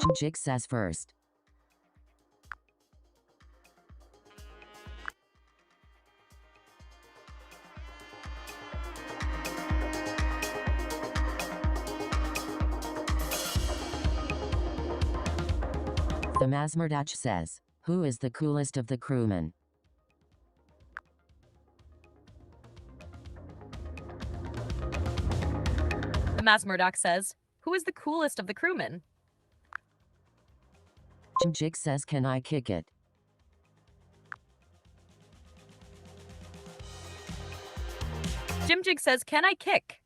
Mgyx says first. The Mgyx says, who is the coolest of the crewmen? The Mgyx says, who is the coolest of the crewmen? Mgyx says, can I kick it? Mgyx says, can I kick?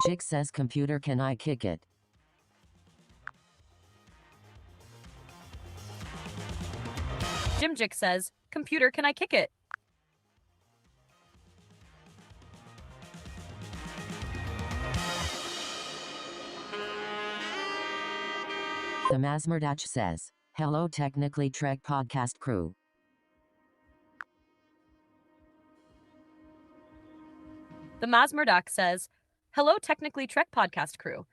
Mgyx says, computer, can I kick it? Mgyx says, computer, can I kick it? The Mgyx says, hello Technically Trek podcast crew. The Mgyx says, hello Technically Trek podcast crew.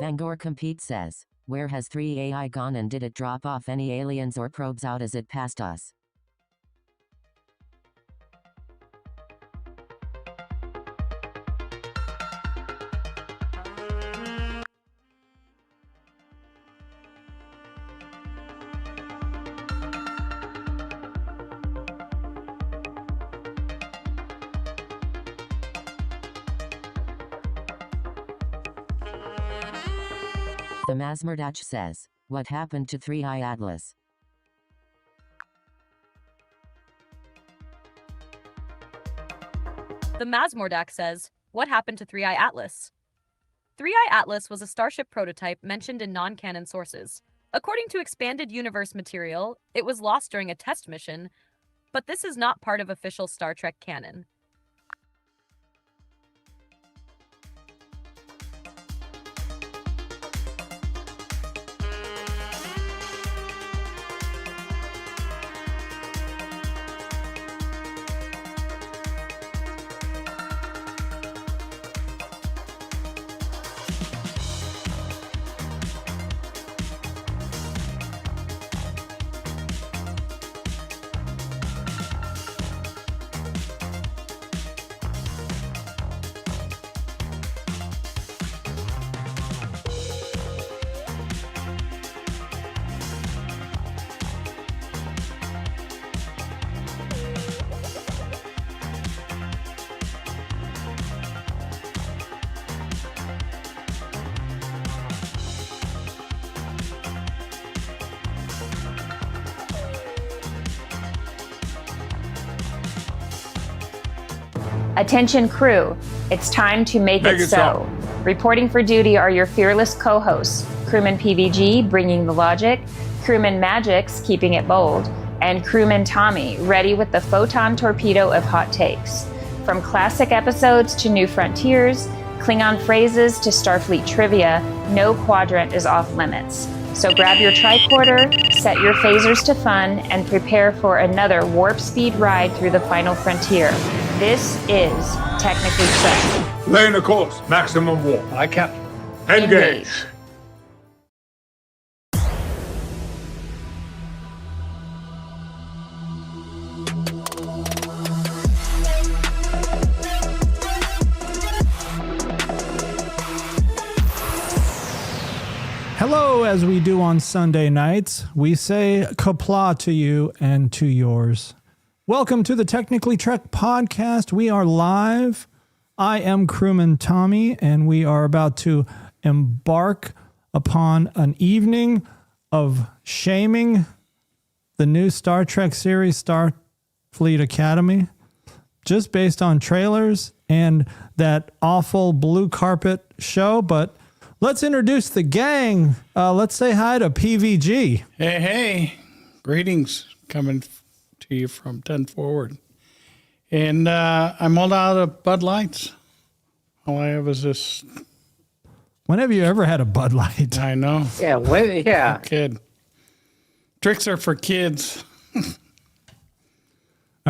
Vangor Compete says, where has 3AI gone and did it drop off any aliens or probes out as it passed us? The Mgyx says, what happened to 3i Atlas? The Mgyx says, what happened to 3i Atlas? 3i Atlas was a starship prototype mentioned in non-canon sources. According to expanded universe material, it was lost during a test mission, but this is not part of official Star Trek canon. Attention crew, it's time to make it so. Reporting for duty are your fearless co-hosts, Crewman PVG, bringing the logic, Crewman Mgyx, keeping it bold, and Crewman Tommy, ready with the photon torpedo of hot takes. From classic episodes to new frontiers, Klingon phrases to Starfleet trivia, no quadrant is off limits. So grab your tricorder, set your phasers to fun, and prepare for another warp speed ride through the final frontier. This is Technically Trek. Laying a course, maximum warp. Aye, Captain. Engage. Hello, as we do on Sunday nights, we say kapla to you and to yours. Welcome to the Technically Trek podcast. We are live. I am Crewman Tommy, and we are about to embark upon an evening of shaming the new Star Trek series, Starfleet Academy, just based on trailers and that awful blue carpet show. But let's introduce the gang. Let's say hi to PVG. Hey. Greetings coming to you from 10 Forward. And I'm all out of Bud Lights. All I have is this. When have you ever had a Bud Light? I know. Yeah, yeah. Kid. Tricks are for kids. All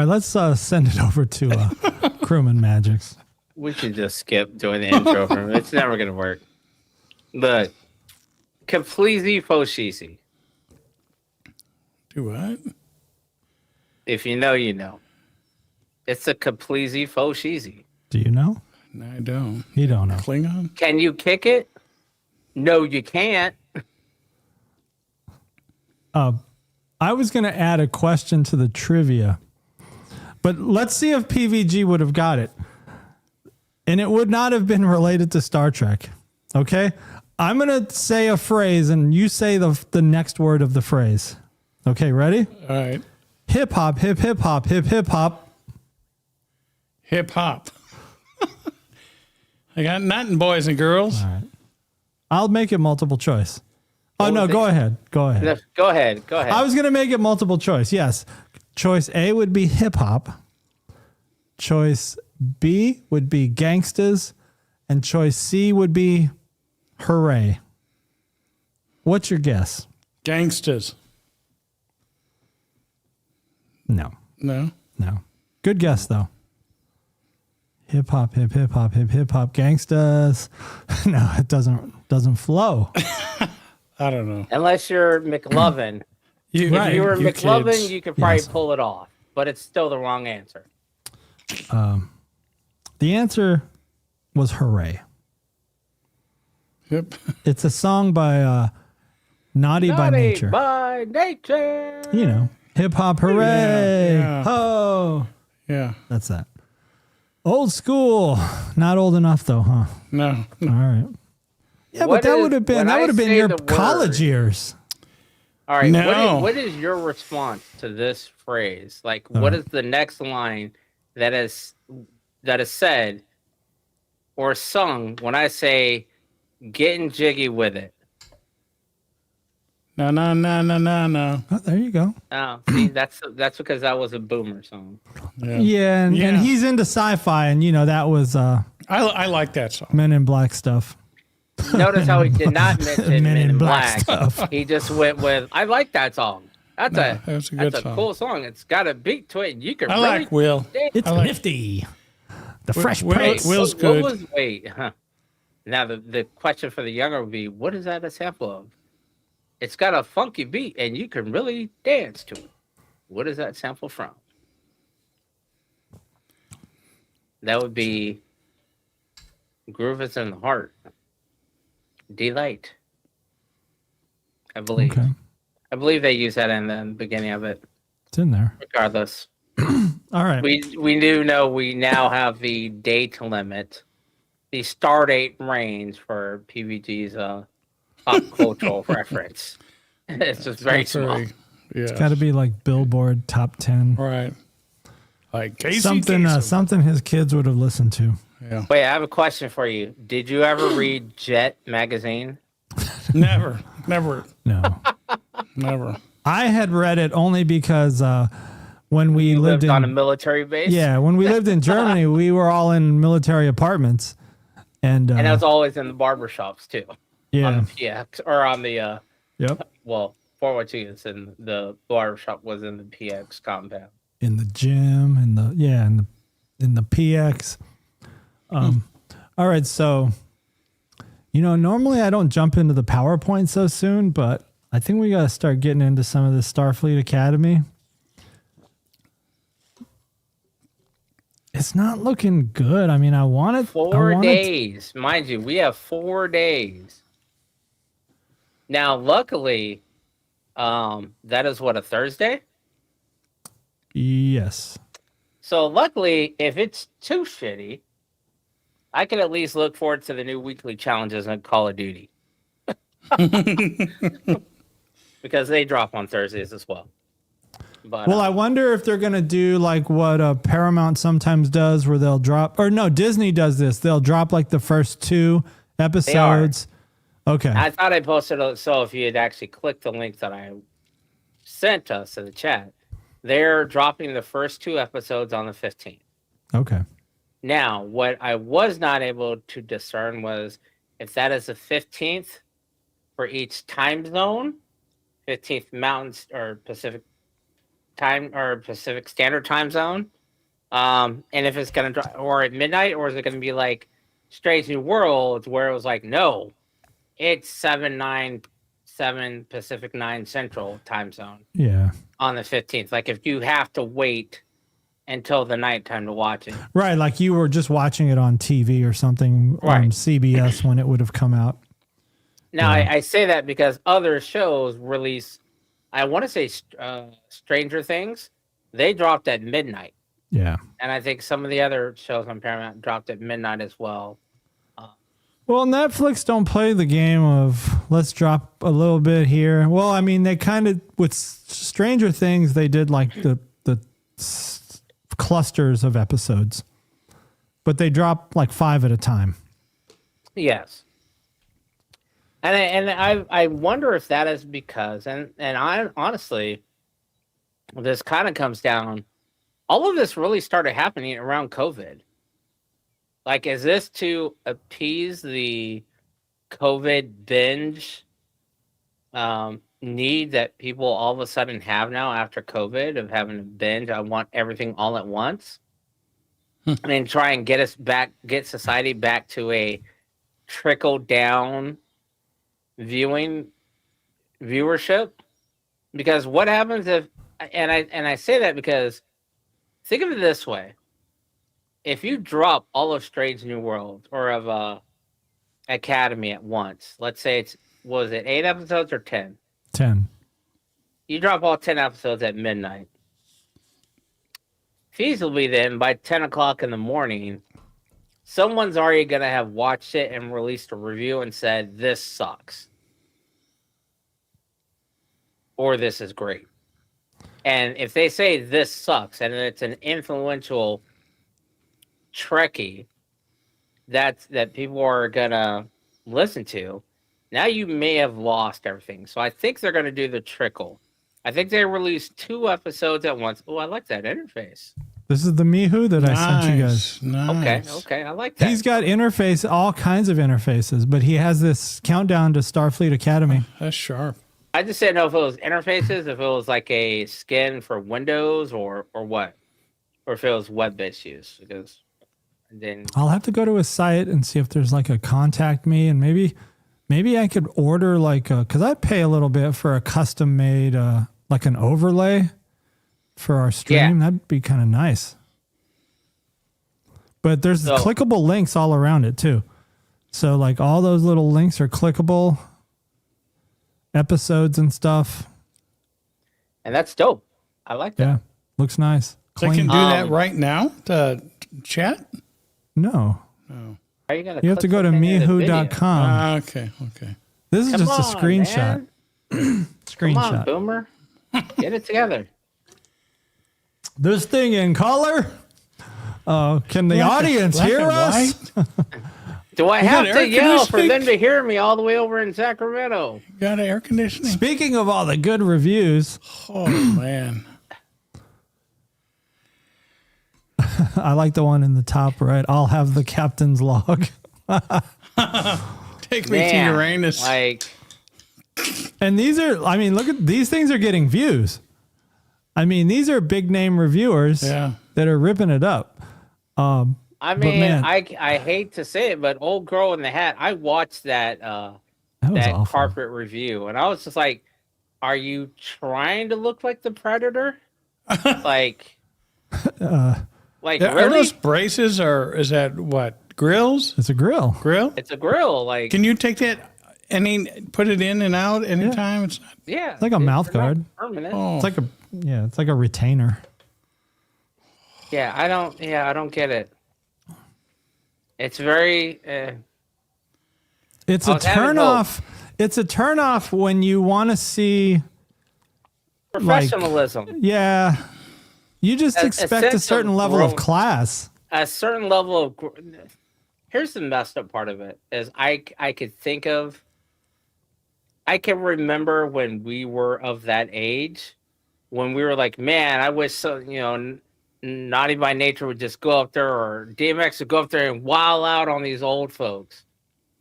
right, let's send it over to Crewman Mgyx. We should just skip doing the intro for him. It's never going to work. Look, Kapleezy Foshizi. Do what? If you know, you know. It's a Kapleezy Foshizi. Do you know? No, I don't. You don't know. Klingon? Can you kick it? No, you can't. I was going to add a question to the trivia, but let's see if PVG would have got it. And it would not have been related to Star Trek. Okay? I'm going to say a phrase and you say the next word of the phrase. Okay, ready? All right. Hip hop, hip hip hop, hip hip hop. Hip hop. I got nothing, boys and girls. All right. I'll make it multiple choice. Oh, no, go ahead. Go ahead. No, go ahead. I was going to make it multiple choice. Yes. Choice A would be hip hop. Choice B would be gangsters. And choice C would be hooray. What's your guess? Gangsters. No. No? No. Good guess, though. Hip hop, hip hip hop, hip hip hop, gangsters. No, it doesn't flow. I don't know. Unless you're McLovin. If you were McLovin, kids. you could probably pull it off. But it's still the wrong answer. The answer was hooray. Yep. It's a song by Naughty by Nature. By nature. You know, hip hop, hooray. Yeah. Ho. Yeah. That's that. Old school. Not old enough though, huh? No. All right. Yeah, What but that is- would have been when I say your the word- college years. All right. No. What is your response to this phrase? Like, what is the next line that is said or sung when I say "getting jiggy with it"? No. Oh, there you go. Oh, see, that's because that was a boomer song. Yeah, and he's into sci-fi, and that was I like that song. Men in Black stuff. Notice how he did not mention Men in Black. stuff. He just went with, "I like that song. That's that's a good song. cool song. It's got a beat to it. And you can I really like Will. It's I like- nifty. The Fresh Will- Prince. Will's What good. was Now the question for the younger would be, what is that a sample of? It's got a funky beat and you can really dance to it. What is that sample from? That would be Groove is in the Heart. Delight. I believe. Okay. I believe they use that in the beginning of it. It's in there. Regardless. All right. We do know we now have the date limit, the star date range for PVG's pop cultural reference. It's just very small. Yeah. It's got to be like Billboard top 10. Right. Like Casey Something Kasem. something his kids would have listened to. Yeah. Wait, I have a question for you. Did you ever read Jet magazine? Never. No. Never. I had read it only because when we You lived lived on a in military base? when we lived in Germany, we were all in military apartments, and And that's always in the barber shops too. On yeah, the PX or on the yep, 412 is in the barber shop was in the PX compound. in the gym, in the PX. All right, so normally I don't jump into the PowerPoint so soon, but I think we got to start getting into some of the Starfleet Academy. It's not looking good. I mean, I want it. 4 days. Mind you, we have 4 days. Now, luckily, that is what, a Thursday? Yes. So luckily, if it's too shitty, I can at least look forward to the new weekly challenges on Call of Duty. Because they drop on Thursdays as well. But, Well, I wonder if they're going to do like what Paramount sometimes does, where they'll drop, or no, Disney does this. They'll drop like the first 2 episodes. Okay. I thought I posted it, so if you had actually clicked the link that I sent us in the chat, they're dropping the first 2 episodes on the 15th. Okay. Now, what I was not able to discern was if that is the 15th for each time zone, 15th Mountain or Pacific time or Pacific Standard Time Zone, and if it's going to drop or at midnight, or is it going to be like Strange New Worlds where it was like, no, it's 7 Pacific 9 Central Time Zone. Yeah. On the 15th. Like if you have to wait until the nighttime to watch it. Right. Like you were just watching it on TV or something on CBS when it would have come out. Now, I say that because other shows release, I want to say Stranger Things, they dropped at midnight. Yeah. And I think some of the other shows on Paramount dropped at midnight as well. Well, Netflix don't play the game of let's drop a little bit here. Well, I mean, they kind of, with Stranger Things, they did like the clusters of episodes, but they drop like 5 at a time. Yes. And I wonder if that is because, and I honestly, this kind of comes down, all of this really started happening around COVID. Like, is this to appease the COVID binge need that people all of a sudden have now after COVID of having to binge? I want everything all at once. And try and get us back, get society back to a trickle down viewership. Because what happens if, and I say that because think of it this way. If you drop all of Strange New World or of Academy at once, let's say was it 8 episodes or 10? 10. You drop all 10 episodes at midnight. Feasibly then, by 10 o'clock in the morning, someone's already going to have watched it and released a review and said, this sucks. Or this is great. And if they say this sucks, and it's an influential Trekkie that people are gonna listen to, now you may have lost everything. So I think they're gonna do the trickle. I think they released 2 episodes at once. Oh, I like that interface. This is the Mihu that I sent you guys. Nice. Okay, I like that. He's got interface, all kinds of interfaces, but he has this countdown to Starfleet Academy. That's sharp. I just didn't know if it was interfaces, if it was like a skin for Windows or what, or if it was web-based use. Because then I'll have to go to his site and see if there's like a contact me, and maybe I could order like because I'd pay a little bit for a custom made like an overlay for our stream. Yeah. That'd be kind of nice. But there's clickable links all around it too. So like all those little links are clickable episodes and stuff. and that's dope. I like that. Yeah. Looks nice. They can do that right now to chat? No. Are you gonna You have to click go to something in the video? mihu.com. Okay. This is Come just a on, screenshot. man. Screenshot. Come on, Boomer. Get it together. This thing in color? Can the audience black hear and us? Do I You have got to air yell for conditioning? them to hear me all the way over in Sacramento? Got air conditioning? Speaking of all the good reviews, Oh, man. I like the one in the top right. I'll have the captain's log. Take me to Man, Uranus. Like, And these are, I mean, look at these things are getting views. I mean, these are big name reviewers that are ripping it up. I mean, man, I hate to say it, but Old Girl in the Hat, I watched that awful. carpet review, and I was just like, are you trying to look like the Predator? like, Are really? those braces or is that what? Grills? It's a grill. Grill? It's a grill. Like, Can you take that put it in and out anytime. It's not. Yeah, It's like a mouth they're not guard. permanent. Oh, It's like a retainer. Yeah, I don't get it. It's very. It's I a was having turn hope. off. It's a turn off when you want to see Professionalism. Yeah. You just A expect a sense certain of level of growth. class. A certain level of. Here's the messed up part of it is I can remember when we were of that age, when we were like, man, I wish Naughty by Nature would just go up there, or DMX would go up there and wild out on these old folks.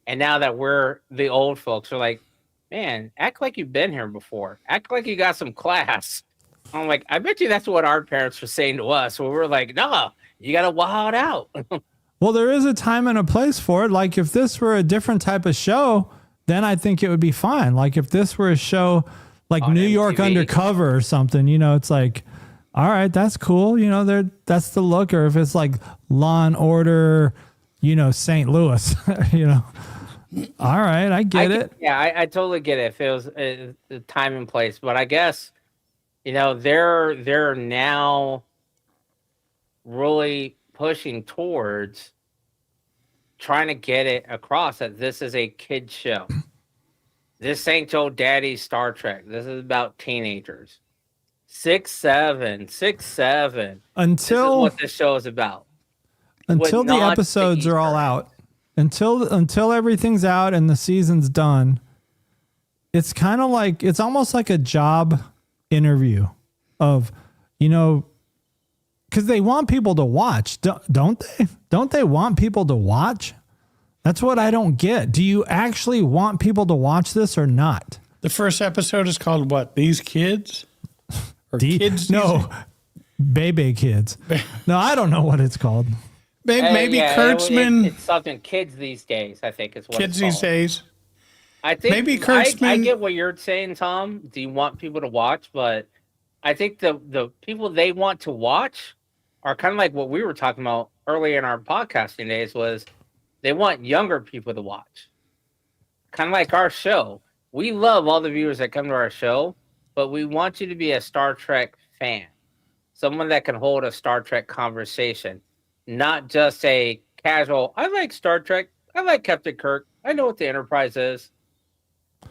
And now that we're the old folks, we're like, man, act like you've been here before. Act like you got some class. I'm like, I bet you that's what our parents were saying to us. Where we're like, no, you got to wild out. Well, there is a time and a place for it. Like if this were a different type of show, then I think it would be fine. Like if this were a show like On New York MTV. Undercover or something, it's like, all right, that's cool. That's the look. Or if it's like Law and Order, St. Louis, all right, I get it. Yeah, I totally get it if it was the time and place. But I guess, they're now really pushing towards trying to get it across that this is a kid show. This ain't your daddy's Star Trek. This is about teenagers. 6, 7. This is Until what this show is about. until With the not episodes the are all Easter egg. out. Until everything's out and the season's done, it's kind of like it's almost like a job interview of, because they want people to watch, don't they? Don't they want people to watch? That's what I don't get. Do you actually want people to watch this or not? the first episode is called what? These Kids? Or Kids? No, Baby Kids. No, I don't know what it's called. Maybe Yeah, Kurtzman. it's something kids these days, I think is what Kids it's these called. days. I think Maybe I Kurtzman- get what you're saying, Tom. Do you want people to watch? But I think the people they want to watch are kind of like what we were talking about earlier in our podcasting days was they want younger people to watch. Kind of like our show. We love all the viewers that come to our show, but we want you to be a Star Trek fan. Someone that can hold a Star Trek conversation. Not just a casual, I like Star Trek. I like Captain Kirk. I know what the Enterprise is.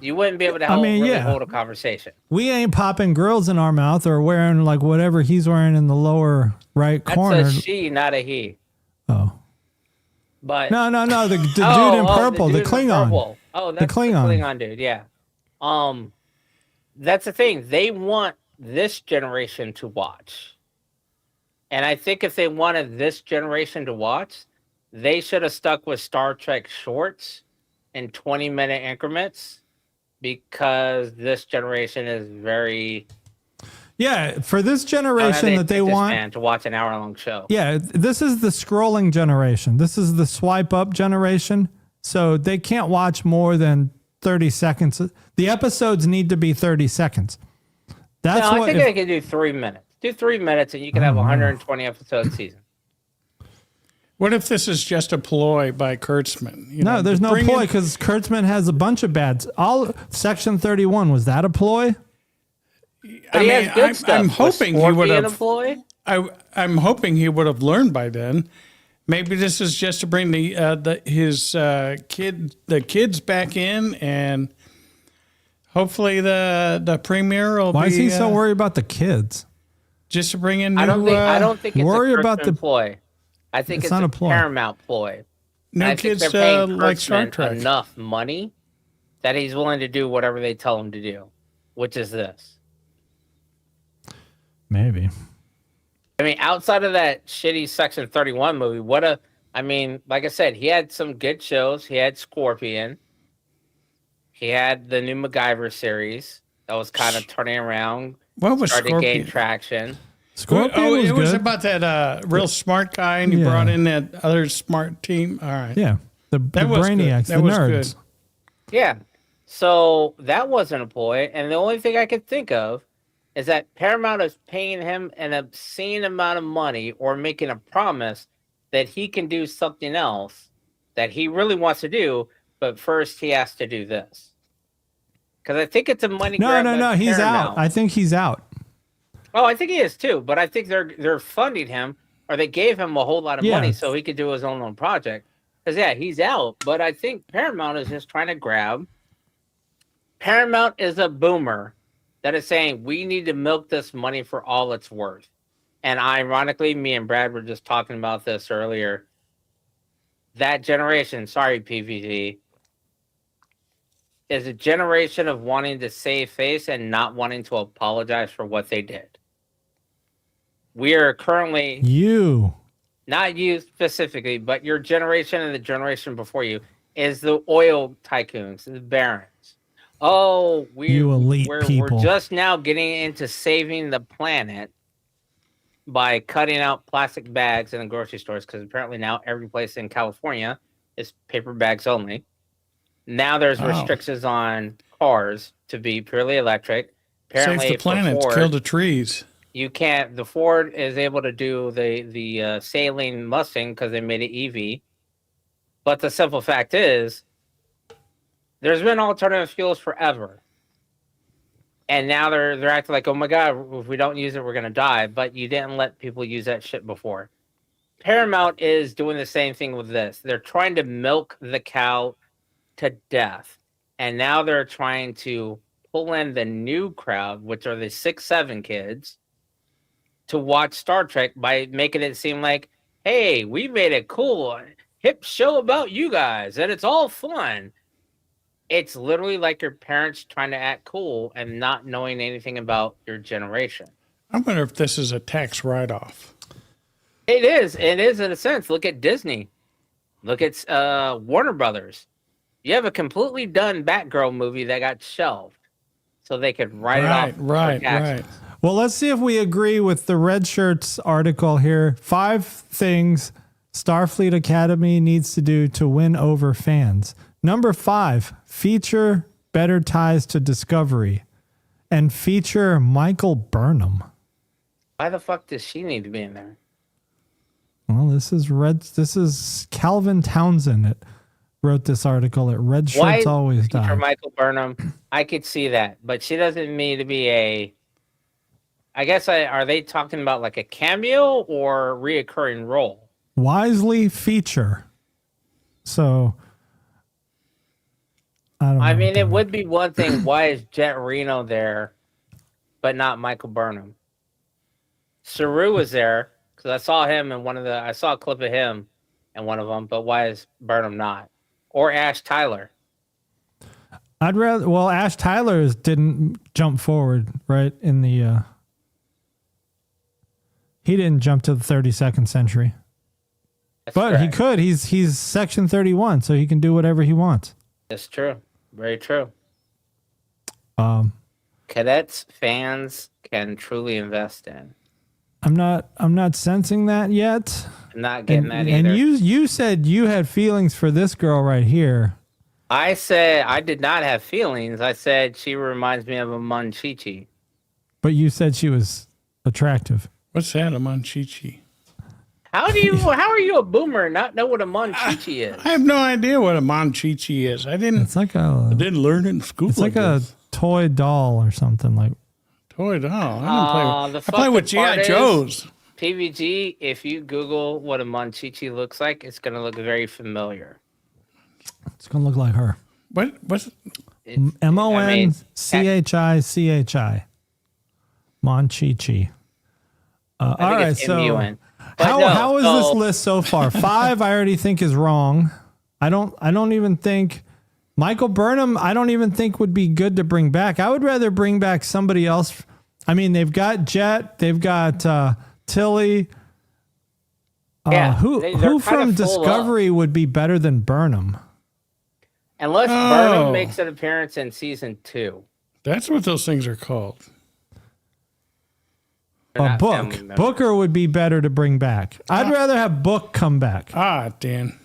You wouldn't be able to hold a conversation. We ain't popping grills in our mouth or wearing like whatever he's wearing in the lower right corner. That's a she, not a he. Oh. But No, the dude in oh, purple, the dude in Klingon. purple. Oh, that's the Klingon dude, yeah. That's the thing. They want this generation to watch. And I think if they wanted this generation to watch, they should have stuck with Star Trek shorts in 20-minute increments because this generation is very Yeah, for this generation that they want fan to watch an hour-long show. Yeah, this is the scrolling generation. This is the swipe up generation. So they can't watch more than 30 seconds. The episodes need to be 30 seconds. That's No, I what think if- they can do 3 minutes. Do 3 minutes and you can have a 120 episode season. What if this is just a ploy by Kurtzman? No, there's no ploy because Kurtzman has a bunch of bads. All Section 31, was that a ploy? But he has good stuff. I'm Was hoping he would Scorpion have. a ploy? I'm hoping he would have learned by then. Maybe this is just to bring the kids back in, and hopefully the premiere will Why be. is he so worried about the kids? Just to bring in new, I don't think it's worry a about Kurtzman the- ploy. I think It's it's not a a ploy. Paramount ploy. new I think kids they're paying like Star Kurtzman Trek. enough money that he's willing to do whatever they tell him to do, which is this. Maybe. I mean, outside of that shitty Section 31 movie, like I said, he had some good shows. He had Scorpion. He had the new MacGyver series that was kind of turning around, What was started to gain Scorpion? traction. Scorpion Oh, was it was good. about that real smart guy, and he Yeah. brought in that other smart team. All right. Yeah, the That was good. brainiacs, That the was nerds. good. Yeah. So that wasn't a ploy. And the only thing I could think of is that Paramount is paying him an obscene amount of money or making a promise that he can do something else that he really wants to do, but first he has to do this. Because I think it's a money No, grab. no, he's out. I think he's out. Oh, I think he is too. But I think they're funding him, or they gave him a whole lot of money so he could do his own project. Because yeah, he's out. But I think Paramount is just trying to grab. Paramount is a boomer that is saying we need to milk this money for all it's worth. And ironically, me and Brad were just talking about this earlier. That generation, sorry, PVG, is a generation of wanting to save face and not wanting to apologize for what they did. We are currently... Not you specifically, but your generation and the generation before you is the oil tycoons, the barons. Oh, we're just now getting into saving the planet by cutting out plastic bags in the grocery stores, because apparently now every place in California is paper bags only. Now there's restrictions on cars to be purely electric. Apparently, save the planet, Ford, kill the trees. You can't. The Ford is able to do the sailing Mustang because they made it EV. But the simple fact is, there's been alternative fuels forever. And now they're acting like, oh my God, if we don't use it, we're going to die. But you didn't let people use that shit before. Paramount is doing the same thing with this. They're trying to milk the cow to death. And now they're trying to pull in the new crowd, which are the 6-7 kids, to watch Star Trek by making it seem like, hey, we made a cool, hip show about you guys, and it's all fun. It's literally like your parents trying to act cool and not knowing anything about your generation. I wonder if this is a tax write-off. It is. It is in a sense. Look at Disney. Look at Warner Brothers. You have a completely done Batgirl movie that got shelved so they could write it off. Right. Well, let's see if we agree with the Red Shirts article here. 5 things Starfleet Academy needs to do to win over fans. Number 5, feature better ties to Discovery and feature Michael Burnham. Why the fuck does she need to be in there? Well, this is Calvin Townsend that wrote this article at Red Shirts Always Die. For Michael Burnham, I could see that, but she doesn't need to be a... I guess, are they talking about like a cameo or reoccurring role? Wisely feature. So... I mean, it would be one thing. Why is Jet Reno there, but not Michael Burnham? Saru was there because I saw him in I saw a clip of him in one of them, but why is Burnham not? Or Ash Tyler? Ash Tyler didn't jump forward, right? He didn't jump to the 32nd century. That's but correct. He could. He's Section 31, so he can do whatever he wants. That's true. Very true. Cadets fans can truly invest in. I'm not sensing that yet. I'm not getting that either. And you said you had feelings for this girl right here. I said I did not have feelings. I said she reminds me of a Monchichi. But you said she was attractive. What's that, a Monchichi? How are you a boomer and not know what a Monchichi is? I have no idea what a Monchichi is. I didn't learn it in school. It's like a toy doll or something like. Toy doll. I play with G.I. Joes. PVG, if you Google what a Monchichi looks like, it's going to look very familiar. It's going to look like her. What's Monchichi. Monchichi. All right, so how is this list so far? 5, I already think is wrong. I don't even think Michael Burnham. I don't even think would be good to bring back. I would rather bring back somebody else. I mean, they've got Jet, they've got Tilly. Who from Discovery would be better than Burnham? Unless Burnham makes an appearance in season 2. That's what those things are called. Booker would be better to bring back. I'd rather have Book come back. Dan.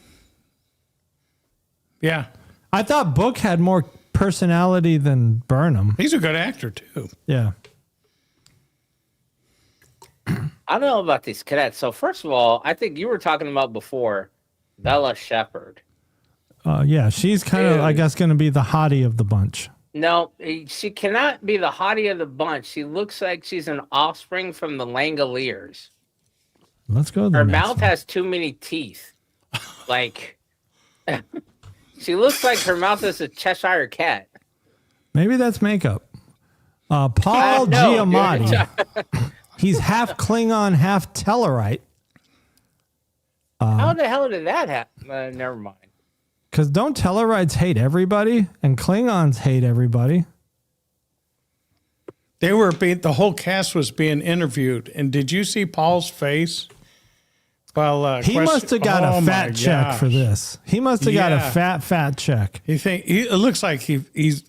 Yeah. I thought Book had more personality than Burnham. He's a good actor, too. Yeah. I don't know about these cadets. So, first of all, I think you were talking about before Bella Shepherd. Yeah, she's kind of, I guess, going to be the hottie of the bunch. No, she cannot be the hottie of the bunch. She looks like she's an offspring from the Langoliers. Let's go to the Her next mouth one. has too many teeth. Like, she looks like her mouth is a Cheshire cat. Maybe that's makeup. Paul No, Giamatti. He's half Klingon, half Tellarite. How the hell did that happen? Never mind. Because don't Tellarites hate everybody, and Klingons hate everybody? They were the whole cast was being interviewed, and did you see Paul's face? Well, He must have got a fat check for this. He must have got a fat check. It looks like he's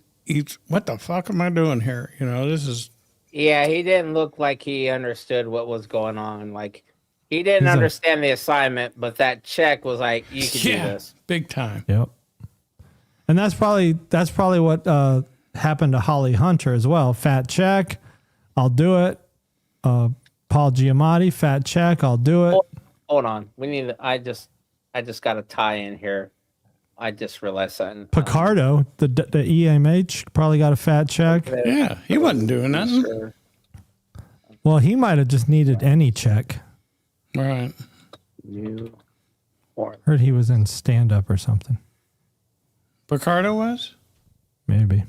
what the fuck am I doing here? You know, this is. Yeah, he didn't look like he understood what was going on. Like, he didn't understand the assignment, but that check was like, you can do this. Big time. Yep. And that's probably what happened to Holly Hunter as well. Fat check, I'll do it. Paul Giamatti, fat check, I'll do it. Hold on. I just got a tie in here. I just realized something. Picardo, the EMH, probably got a fat check. Yeah, he wasn't doing nothing. Sure. Well, he might have just needed any check. Right. Heard he was in stand-up or something. Picardo was? Maybe.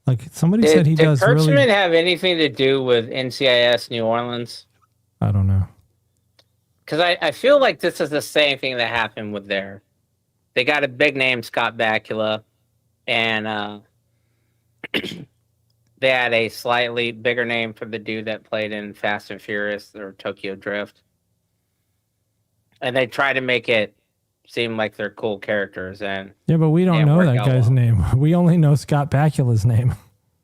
Like somebody said he does Did Kurtzman really... have anything to do with NCIS New Orleans? I don't know. Because I feel like this is the same thing that happened with their... They got a big name, Scott Bakula, and they had a slightly bigger name for the dude that played in Fast and Furious or Tokyo Drift. And they try to make it seem like they're cool characters. And yeah, but we don't know that guy's name. We only know Scott Bakula's name.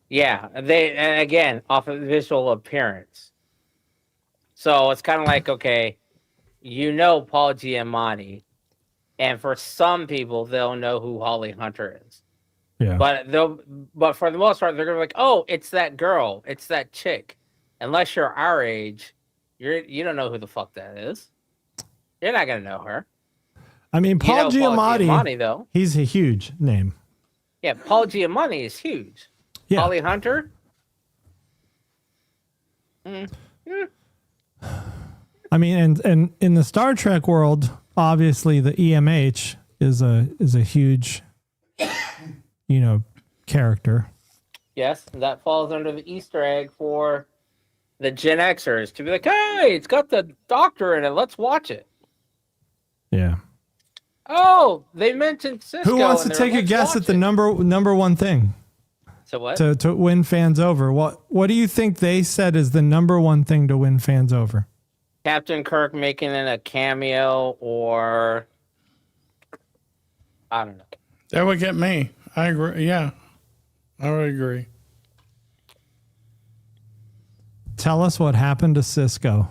Yeah, and again, off of visual appearance. So it's kind of like, okay, you know Paul Giamatti, and for some people, they'll know who Holly Hunter is. Yeah. But for the most part, they're gonna be like, oh, it's that girl, it's that chick. Unless you're our age, you don't know who the fuck that is. You're not gonna know her. I mean, Paul Giamatti, though. He's a huge name. Yeah, Paul Giamatti is huge. Yeah. Holly Hunter. I mean, and in the Star Trek world, obviously the EMH is a huge, character. Yes, that falls under the Easter egg for the Gen Xers to be like, hey, it's got the Doctor in it. Let's watch it. Yeah. Oh, they mentioned Cisco. Who wants to take a guess at the number one thing? So what? To win fans over. What do you think they said is the number one thing to win fans over? Captain Kirk making it a cameo, or I don't know. That would get me. I agree. Yeah, I would agree. Tell us what happened to Cisco.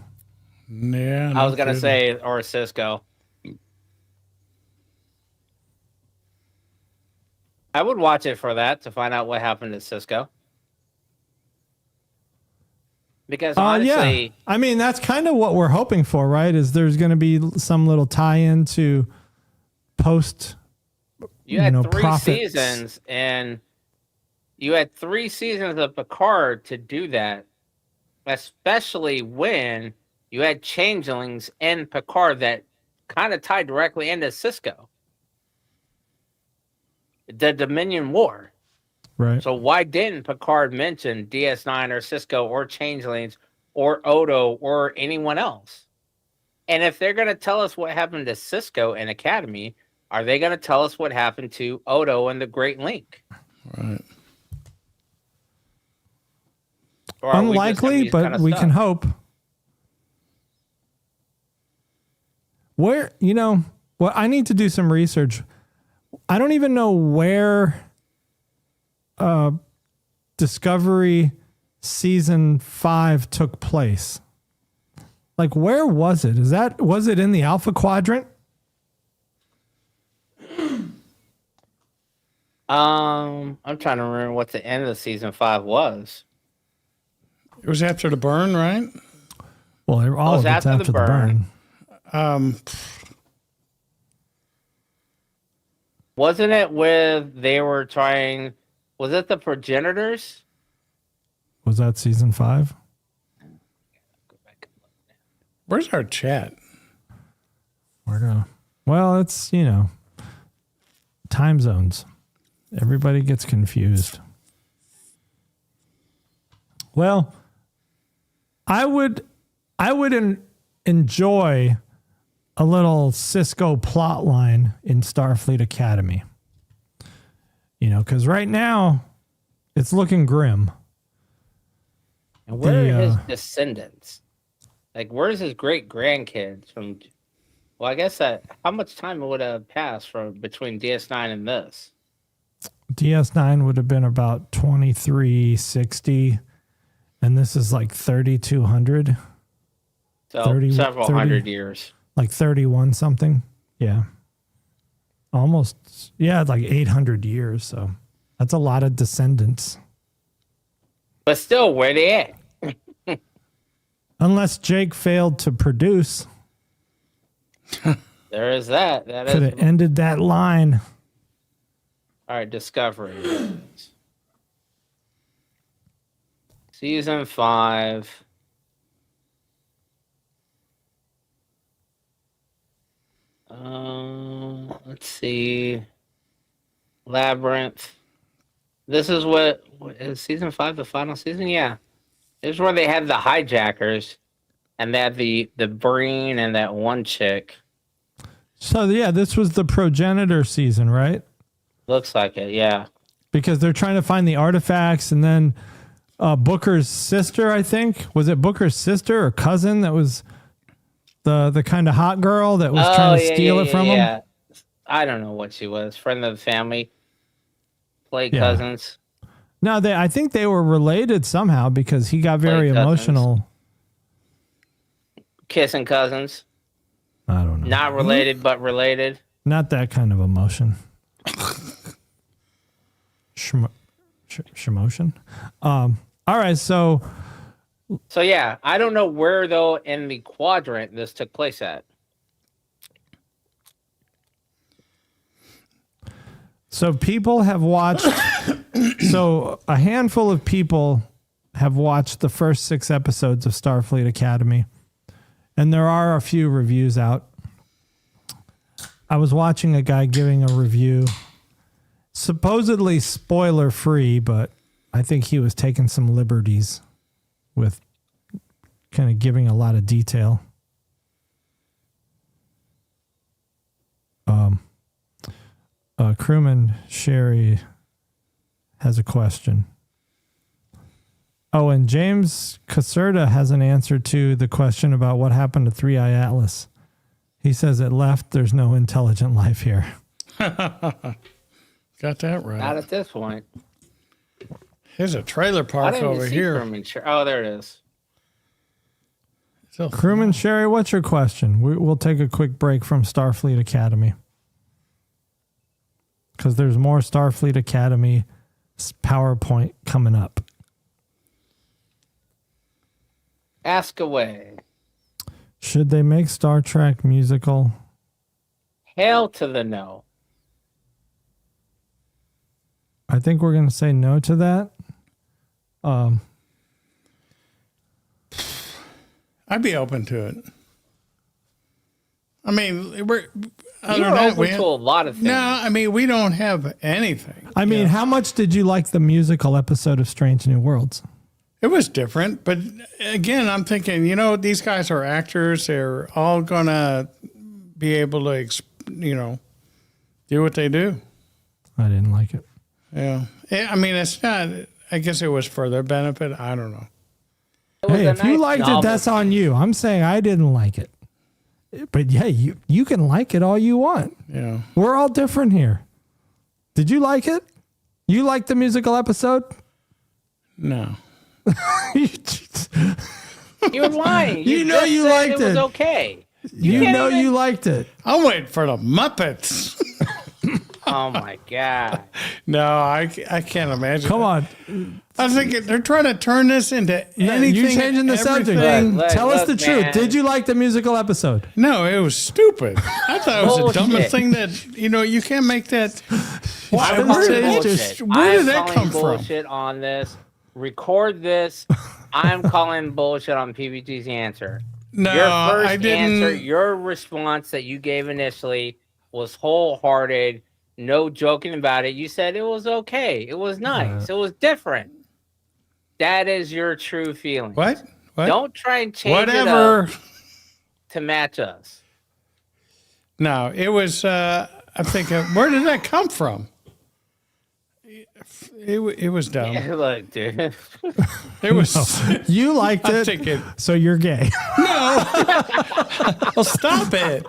Yeah, I was gonna say or Cisco. I would watch it for that to find out what happened to Cisco. Because honestly, yeah. I mean, that's kind of what we're hoping for, right? Is there's going to be some little tie-in to post. You had three seasons, and you had 3 seasons of Picard to do that, especially when you had changelings in Picard that kind of tied directly into Cisco. The Dominion War. Right. So why didn't Picard mention DS9 or Cisco or changelings or Odo or anyone else? And if they're going to tell us what happened to Cisco in Academy, are they going to tell us what happened to Odo and the Great Link? Right. Unlikely, but we can hope. Where, I need to do some research. I don't even know where Discovery season 5 took place. Like, where was it? Was it in the Alpha Quadrant? I'm trying to remember what the end of season 5 was. It was after the burn, right? Well, all of it's after the burn. Wasn't it with they were trying? Was it the progenitors? Was that season 5? Where's our chat? Well, it's, time zones. Everybody gets confused. Well, I would enjoy a little Cisco plot line in Starfleet Academy. Because right now it's looking grim. And where are his descendants? Like, where's his great grandkids from? Well, I guess how much time would have passed from between DS9 and this? DS9 would have been about 2360, and this is like 3200. So 30 several 30 hundred years. Like 31 something. Yeah. Almost, like 800 years. So that's a lot of descendants. But still, where they at? Unless Jake failed to produce. There is that. That could have ended that line. All right, Discovery. Season 5. Let's see. Labyrinth. This is what is season 5, the final season? Yeah. This is where they had the hijackers and they had the Breen and that one chick. So yeah, this was the progenitor season, right? Looks like it, yeah. Because they're trying to find the artifacts, and then Booker's sister, I think. Was it Booker's sister or cousin that was the kind of hot girl that was trying to steal it from him? I don't know what she was. Friend of the family. Play cousins. No, I think they were related somehow because he got very emotional. Kissing cousins. I don't know. Not related, but related. Not that kind of emotion. Shmotion. All right, so yeah, I don't know where though in the quadrant this took place at. So people have watched. So a handful of people have watched the first 6 episodes of Starfleet Academy, and there are a few reviews out. I was watching a guy giving a review, supposedly spoiler free, but I think he was taking some liberties with kind of giving a lot of detail. Crewman Sherry has a question. Oh, and James Caserta has an answer to the question about what happened to 3i Atlas. He says it left. There's no intelligent life here. Got that right. Not at this point. Here's a trailer park over here. Oh, there it is. Crewman Sherry, what's your question? We'll take a quick break from Starfleet Academy. Because there's more Starfleet Academy PowerPoint coming up. Ask away. Should they make Star Trek musical? Hell to the no. I think we're going to say no to that. I'd be open to it. I mean, you're open to a lot of things. No, I mean, we don't have anything. I mean, how much did you like the musical episode of Strange New Worlds? It was different, but again, I'm thinking, these guys are actors. They're all going to be able to, do what they do. I didn't like it. Yeah. I mean, it's not, I guess it was for their benefit. I don't know. Hey, if you liked it, that's on you. I'm saying I didn't like it. But yeah, you can like it all you want. Yeah. We're all different here. Did you like it? You liked the musical episode? No. You're lying. You know you liked it. It was okay. You know you liked it. I'm waiting for the Muppets. Oh my god! No, I can't imagine. Come on. I was thinking they're trying to turn this into anything. You're changing the subject. everything. Tell us the Look, truth. man. Did you like the musical episode? No, it was stupid. I thought it was the Bullshit. dumbest thing that you can't make that. Why? I'm Where calling did, bullshit. where did I'm that calling come from? bullshit on this. Record this. I'm calling bullshit on PBG's answer. No, Your first I didn't. answer, your response that you gave initially was wholehearted, no joking about it. You said it was okay. It was nice. It was different. That is your true feeling. What? Don't try and change Whatever. it up to match us. No, it was. I'm thinking, where did that come from? It was dumb. Look, dude. It was. You liked I'm it, thinking, so you're gay. well, stop it.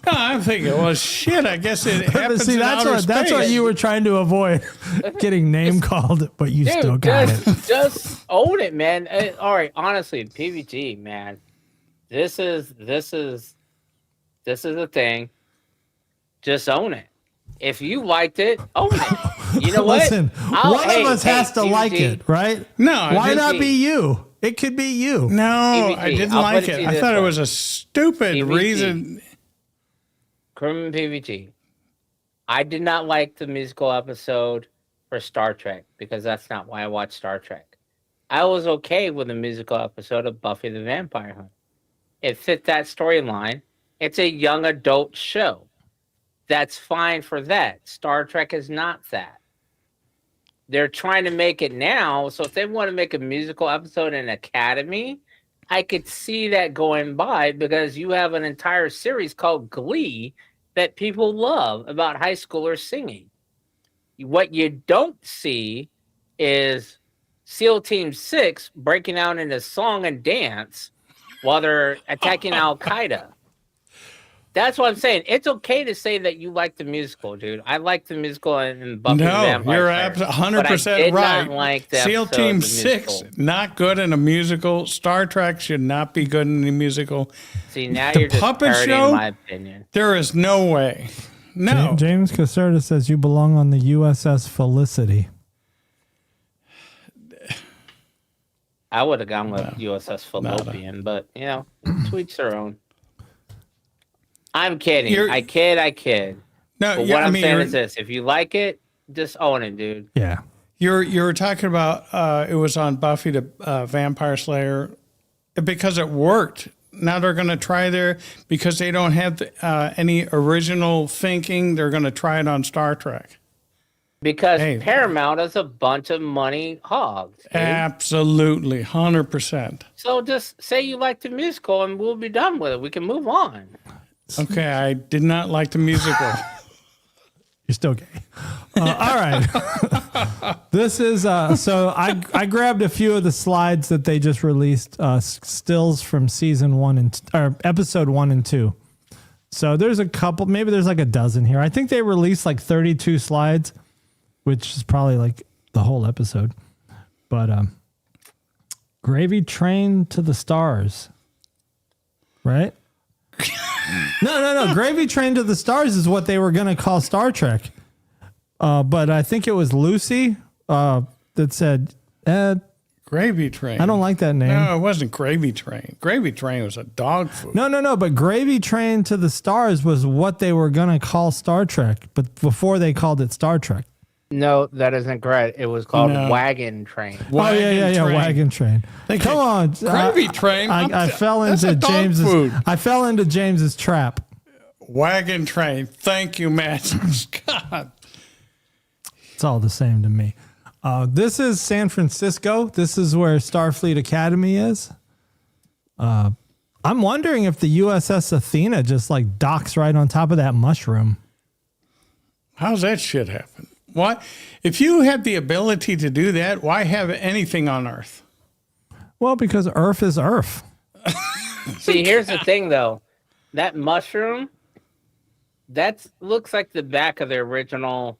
No, I'm thinking, well, shit. I guess it But happens see, in that's outer what space. you were trying to avoid getting name called, but you still Dude, got it. just own it, man. All right, honestly, PVG, man. This is a thing. Just own it. If you liked it, own it. You know what? Listen, one of us has to PVG, like it, right? No, I Why didn't- not be you? It could be you. No, PVG, I didn't I'll like put it to it. you I this thought it way. was a stupid PVG. reason. Crewman PVG. I did not like the musical episode for Star Trek because that's not why I watched Star Trek. I was okay with the musical episode of Buffy the Vampire Hunter. It fit that storyline. It's a young adult show. That's fine for that. Star Trek is not that. They're trying to make it now. So if they want to make a musical episode in Academy, I could see that going by because you have an entire series called Glee that people love about high schoolers singing. What you don't see is SEAL Team 6 breaking out into song and dance while they're attacking Al Qaeda. That's what I'm saying. It's okay to say that you like the musical, dude. I like the musical and Buffy the No, Vampire you're Slayer, 100% but I did right. not like the SEAL episode Team of the 6, musical. not good in a musical. Star Trek should not be good in a musical. See, now The you're just puppet parroting show? my opinion. There is no way. No. James Caserta says you belong on the USS Felicity. I would have gone with USS Fallopian, but, to each their own. I'm kidding. I kid. No, But yeah, what I I'm mean, saying is this. If you like it, just own it, dude. Yeah. you were talking about it was on Buffy the Vampire Slayer because it worked. Now they're going to try there because they don't have any original thinking. They're going to try it on Star Trek. Because Hey. Paramount is a bunch of money hogs. Dude. Absolutely, 100%. So just say you like the musical and we'll be done with it. We can move on. Okay, I did not like the musical. You're still gay. All right. This is so I grabbed a few of the slides that they just released, stills from season 1 or episode 1 and 2. So there's a couple, maybe there's like a dozen here. I think they released like 32 slides, which is probably like the whole episode. But Gravy Train to the Stars. Right? No. Gravy Train to the Stars is what they were going to call Star Trek. But I think it was Lucy that said, Gravy Train. I don't like that name. No, it wasn't Gravy Train. Gravy Train was a dog food. No. But Gravy Train to the Stars was what they were going to call Star Trek, but before they called it Star Trek. No, that isn't correct. It was called Wagon Train. Wagon Train. Come on. Gravy Train. I fell that's a into dog James's food. I fell into James's trap. Wagon Train. Thank you, Matt. God. It's all the same to me. This is San Francisco. This is where Starfleet Academy is. I'm wondering if the USS Athena just like docks right on top of that mushroom. How's that shit happen? Why? If you have the ability to do that, why have anything on Earth? Well, because Earth is Earth. See, here's the thing, though. That mushroom, that looks like the back of the original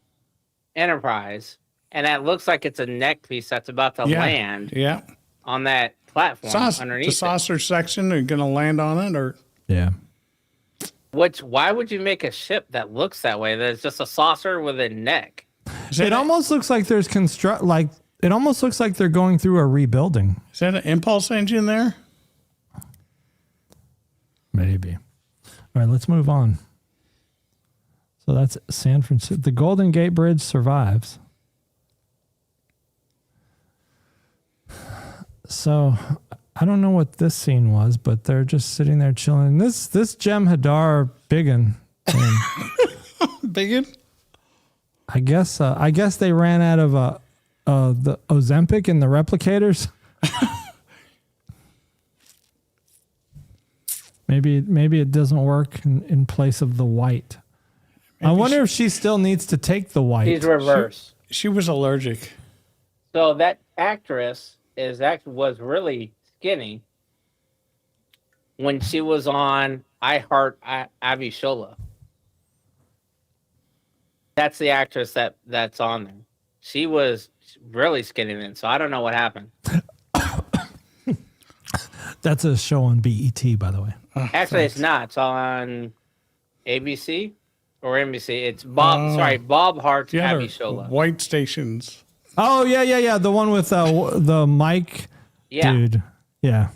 Enterprise, and that looks like it's a neck piece that's about to land on that platform underneath the saucer section. Are you going to land on it, or yeah? Why would you make a ship that looks that way? That's just a saucer with a neck. It almost looks like there's it almost looks like they're going through a rebuilding. Is that an impulse engine there? Maybe. All right, let's move on. So that's San Francisco. The Golden Gate Bridge survives. So I don't know what this scene was, but they're just sitting there chilling. This Jem'Hadar Biggin. Biggin? I guess they ran out of the Ozempic and the replicators. maybe it doesn't work in place of the white. I wonder if she still needs to take the white. She's reverse. She was allergic. So that actress was really skinny when she was on I Heart Abby Shola. That's the actress that's on there. She was really skinny then, so I don't know what happened. That's a show on BET, by the way. Actually, it's not. It's on ABC or NBC. It's Bob Hart's Abby Shola. White stations. Oh, yeah. The one with the Mike dude. Yeah.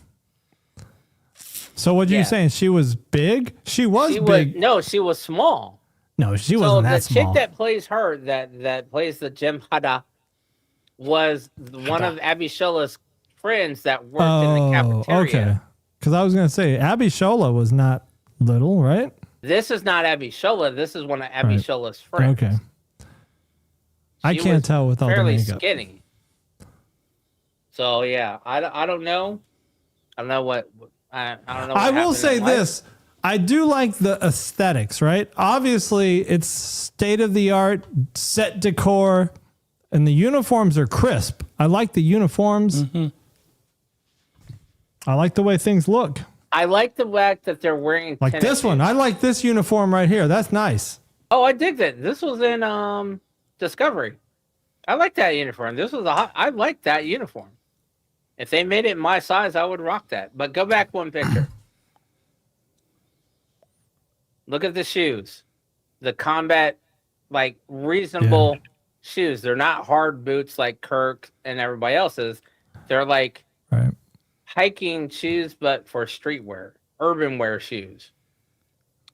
So what are you saying? She was big? She was big. No, she was small. No, she wasn't that small. So the chick that plays her, that plays the Jem'Hadar, was one of Abby Shola's friends that worked in the cafeteria. Okay. Because I was going to say, Abby Shola was not little, right? This is not Abby Shola. This is one of Abby Shola's friends. Okay. I can't tell with all the makeup. Fairly skinny. So yeah, I don't know. I don't know what. I don't know. What I will say this. I do like the aesthetics, right? Obviously, it's state of the art set decor, and the uniforms are crisp. I like the uniforms. Mm-hmm. I like the way things look. I like the fact that they're wearing like this one. I like this uniform right here. That's nice. Oh, I dig that. This was in Discovery. I like that uniform. I like that uniform. If they made it my size, I would rock that. But go back one picture. Look at the shoes. The combat, like, reasonable shoes. They're not hard boots like Kirk and everybody else's. They're like hiking shoes, but for streetwear, urban wear shoes.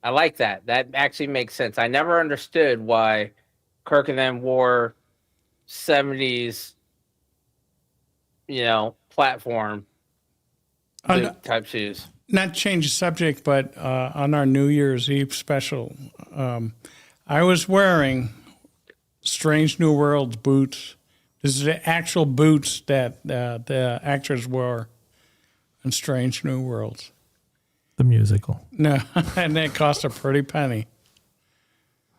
I like that. That actually makes sense. I never understood why Kirk and them wore 70s, platform type shoes. Not change the subject, but on our New Year's Eve special, I was wearing Strange New Worlds boots. This is the actual boots that the actors wore in Strange New Worlds. The musical. No, and it cost a pretty penny.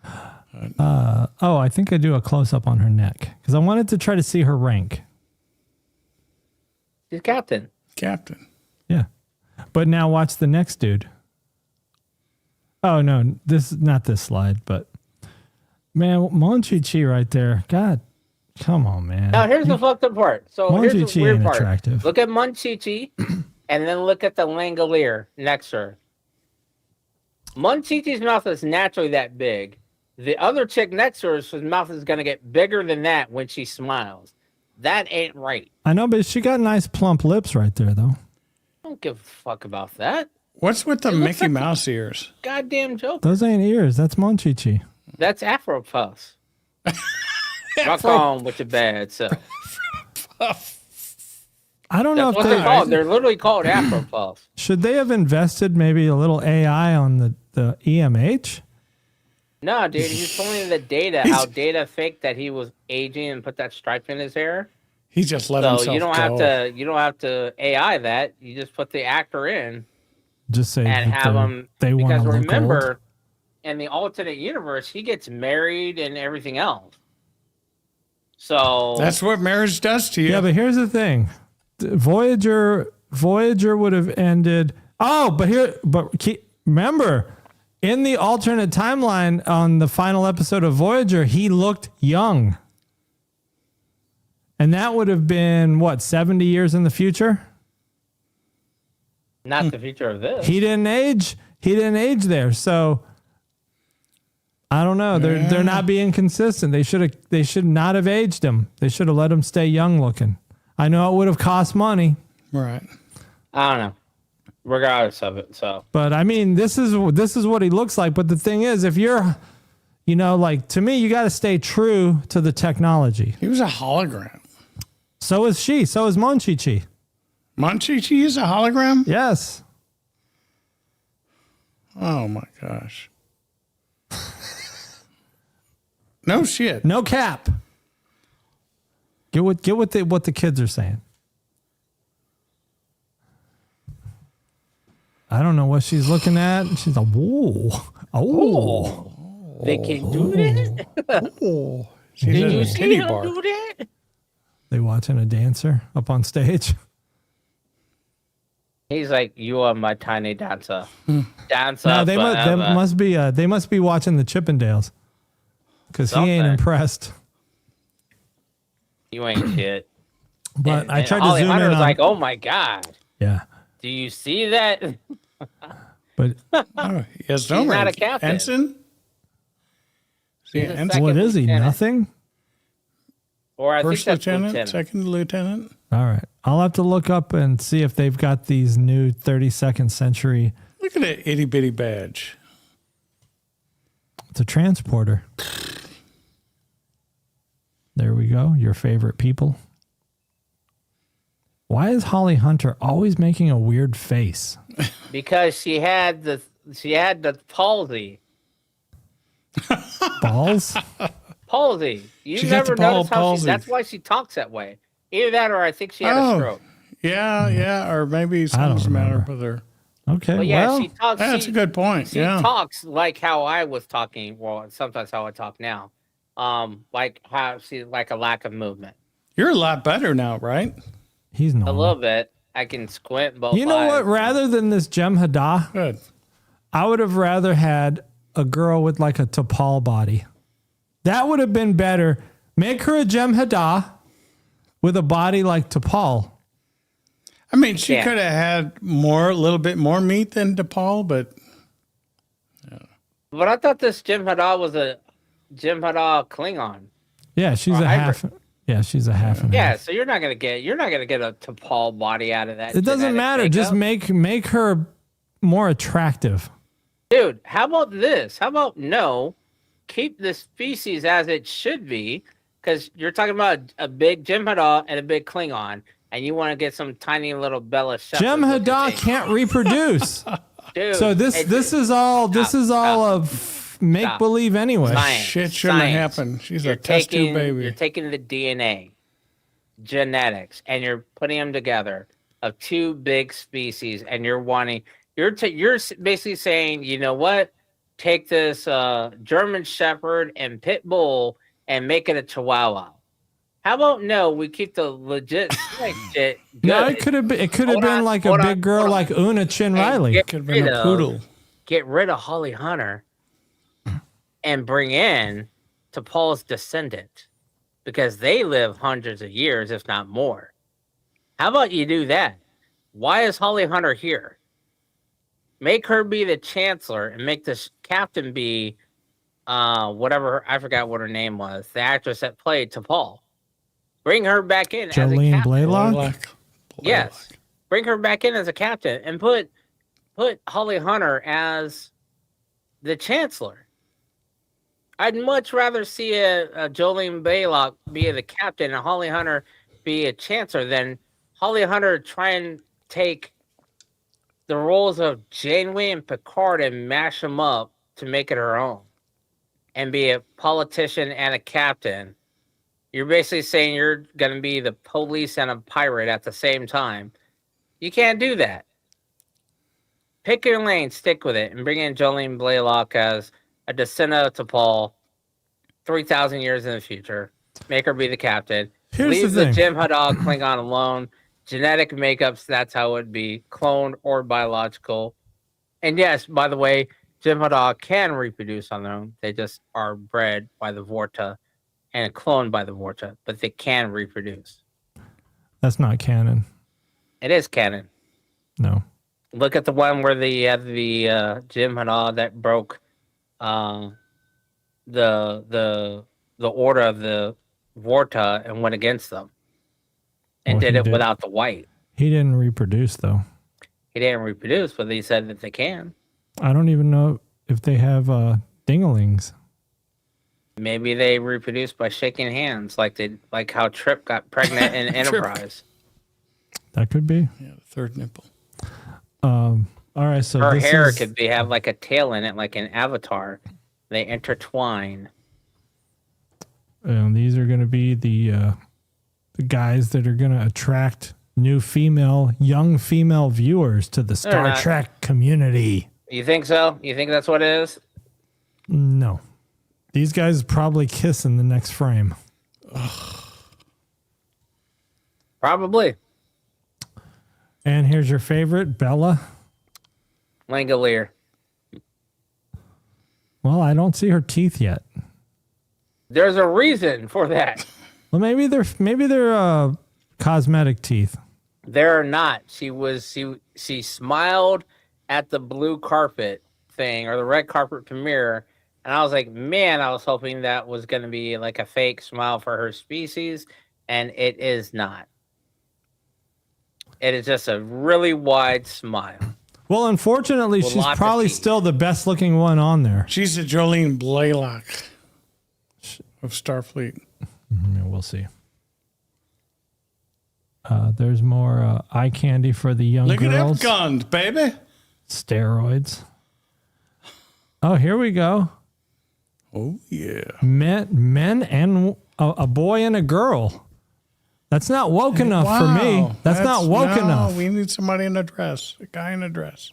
I think I do a close-up on her neck because I wanted to try to see her rank. She's captain. Captain. Yeah. But now watch the next dude. Oh, no, this is not this slide, but man, Mon Chi right there. God, come on, man. Now, here's the fucked up part. So here's the weird part. Attractive. Look at Mon Chi and then look at the Langolier next to her. Mon Chi's mouth is naturally that big. The other chick next to her's mouth is going to get bigger than that when she smiles. That ain't right. I know, but she got nice plump lips right there, though. I don't give a fuck about that. What's with the Mickey Mouse ears? Goddamn joke. Those ain't ears. That's Mon Chi. That's Afro Puffs. Rock on with your bad self. I don't know if they're called. They're literally called Afro Puffs. Should they have invested maybe a little AI on the EMH? No, dude, he's pulling the data. How Data faked that he was aging and put that stripe in his hair. He just let himself go. You don't have to AI that. You just put the actor in. Just say and have him. They want to because look remember, old. In the alternate universe, he gets married and everything else. So that's what marriage does to you. Yeah, but here's the thing: Voyager would have ended. Remember. In the alternate timeline on the final episode of Voyager, he looked young. And that would have been, 70 years in the future? Not the future of this. He didn't age. he didn't age there. So I don't know. They're not being consistent. They should not have aged him. They should have let him stay young looking. I know it would have cost money. Right. I don't know. Regardless of it, so. But I mean, this is what he looks like. But the thing is, if you're, like to me, you got to stay true to the technology. He was a hologram. So is she. So is Monchichi. Monchichi is a hologram? Yes. Oh my gosh. No shit. No cap. Get what the kids are saying. I don't know what she's looking at. She's like, oh. They can do that? Oh. She's Did in you a see titty him bar. do that? They watching a dancer up on stage. He's like, you are my tiny dancer. Dancer No, they forever. must be watching the Chippendales because he ain't Something. impressed. You ain't shit. But And- I and tried to Holly zoom Hunter in was on. like, oh my God. Yeah, Do you see that? but Oh, he has no He's not rank. a captain. Ensign? He's a Ensign? second what is he? lieutenant. Nothing. Or I First think that's lieutenant, second lieutenant. All right, I'll have to look up and see if they've got these new 32nd century. Look at that itty bitty badge. It's a transporter. There we go. Your favorite people. Why is Holly Hunter always making a weird face? Because she had the palsy. Balls? Palsy. You She got never the noticed how palsy. that's why she talks that way. Either that or I think she had a stroke. Yeah, or maybe something's the matter remember. with her. Okay, But yeah, well, she talks. That's a good point. She Yeah. talks like how I was talking. Well, sometimes how I talk now. Like how she like a lack of movement. You're a lot better now, right? he's A normal. little bit. I can squint both. You know eyes. what? Rather than this Jem Haddah, Good. I would have rather had a girl with like a T'Pol body. That would have been better. Make her a Jem Haddah with a body like T'Pol. I mean, she Yeah. could have had a little bit more meat than DePaul, but But I thought this Jim Haddah was a Jim Haddah Klingon. Yeah, she's Or a hybrid. half. Yeah, she's a half and Yeah, half. so you're not gonna get a T'Pol body out of that. It doesn't genetic matter. Just makeup. make her more attractive. Dude, how about this? How about no? Keep the species as it should be, because you're talking about a big Jim Haddah and a big Klingon, and you want to get some tiny little Bella Shepherd. Jem looking Haddah thing. can't reproduce. Dude, So this is all Stop. of make believe anyway. Science. shit shouldn't Science. have happened. She's You're a test tube You're baby. taking the DNA, genetics, and you're putting them together of two big species, and you're basically saying, you know what? Take this German Shepherd and Pit Bull and make it a Chihuahua. How about no? We keep the legit like shit. No, good. it could have been Hold on, like a hold on, big girl hold on. like Una Chin And Riley. get Could have been rid a of- poodle. Get rid of Holly Hunter and bring in T'Pol's descendant, because they live hundreds of years, if not more. How about you do that? Why is Holly Hunter here? Make her be the chancellor and make this captain be whatever, I forgot what her name was, the actress that played T'Pol. Bring her back in as a Jolene captain. Blaylock. Yes. Bring her back in as a captain and put Holly Hunter as the chancellor. I'd much rather see a Jolene Blaylock be the captain and Holly Hunter be a chancellor than Holly Hunter try and take the roles of Janeway and Picard and mash them up to make it her own and be a politician and a captain. You're basically saying you're going to be the police and a pirate at the same time. You can't do that. Pick your lane, stick with it, and bring in Jolene Blaylock as a descendant of T'Pol 3,000 years in the future. Make her be the captain. Here's Leave the the thing. Jim Haddah Klingon alone. Genetic makeups, that's how it would be. Cloned or biological. And yes, by the way, Jim Haddah can reproduce on their own. They just are bred by the Vorta and cloned by the Vorta, but they can reproduce. That's not canon. It is canon. No. Look at the one where the Jim Hanna that broke the order of the Vorta and went against them and Well, did he it did. without the white. He didn't reproduce, though. He didn't reproduce, but he said that they can. I don't even know if they have dinglings. Maybe they reproduce by shaking hands, like how Trip got pregnant in Enterprise. That could be. Yeah, the third nipple. All right, so Her this hair is, could have like a tail in it, like an avatar. They intertwine. these are going to be the guys that are going to attract new young female viewers to the Star not. Trek community. You think so? You think that's what it is? No. These guys probably kiss in the next frame. Probably. And here's your favorite, Bella. Langolier. Well, I don't see her teeth yet. There's a reason for that. Well, maybe they're cosmetic teeth. They're not. She smiled at the blue carpet thing or the red carpet premiere, and I was like, man, I was hoping that was going to be like a fake smile for her species, and it is not. It is just a really wide smile. Well, unfortunately, With she's lots of probably teeth. still the best looking one on there. She's the Jolene Blaylock of Starfleet. Yeah, we'll see. There's more eye candy for the young Look at them girls. guns, baby. Steroids. Oh, here we go. Oh, yeah. Men and a boy and a girl. That's not woke enough for me. Wow. That's not woke enough. We need somebody in a dress, a guy in a dress.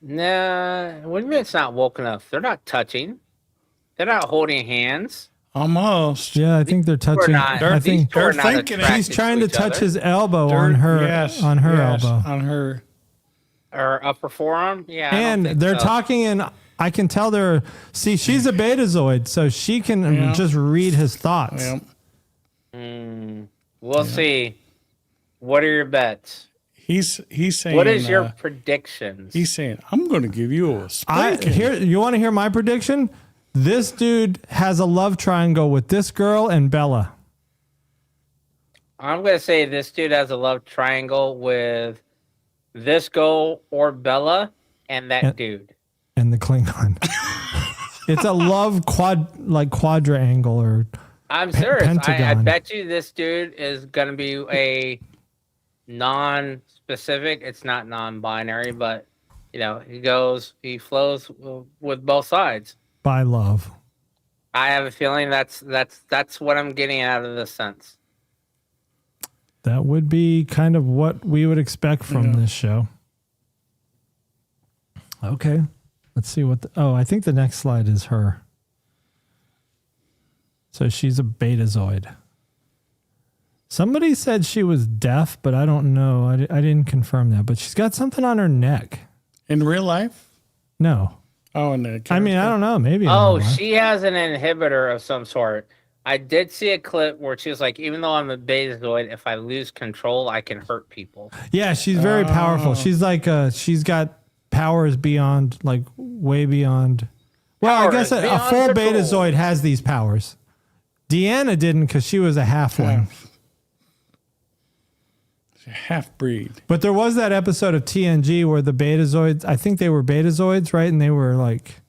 Nah, what do you mean it's not woke enough? They're not touching. They're not holding hands. Almost. Yeah, I think they're touching. Not, I think they're not thinking it. attracted he's trying to each touch other. his elbow They're- on her yes, on her yes, elbow. on her. Or upper forearm. Yeah, I don't And think they're so. talking in I can tell they're see she's a betazoid, so she can Yeah. just read his thoughts. Yeah. We'll see. What are your bets? He's saying. What is your predictions? He's saying, I'm going to give you a I spanking. here you want to hear my prediction? This dude has a love triangle with this girl and Bella. I'm gonna say this dude has a love triangle with this girl or Bella and that dude. And the Klingon. It's a love quadrangle or I'm serious. I Pentagon. bet you this dude is gonna be a non-specific. It's not non-binary, but he flows with both sides. by love. I have a feeling that's what I'm getting out of this sense. That would be kind of what we would expect from this show. Okay. Let's see what I think the next slide is her. So she's a betazoid. Somebody said she was deaf, but I don't know. I didn't confirm that. But she's got something on her neck. In real life? No. Oh, in the I mean, I don't know. Maybe. Oh, she has an inhibitor of some sort. I did see a clip where she was like, even though I'm a betazoid, if I lose control, I can hurt people. Yeah, she's very powerful. She's like she's got powers beyond, like way beyond. Well, I guess a Powers full beyond control. betazoid has these powers. Deanna didn't because she was a halfling. half breed. But there was that episode of TNG where the betazoids, I think they were betazoids, right? And they were like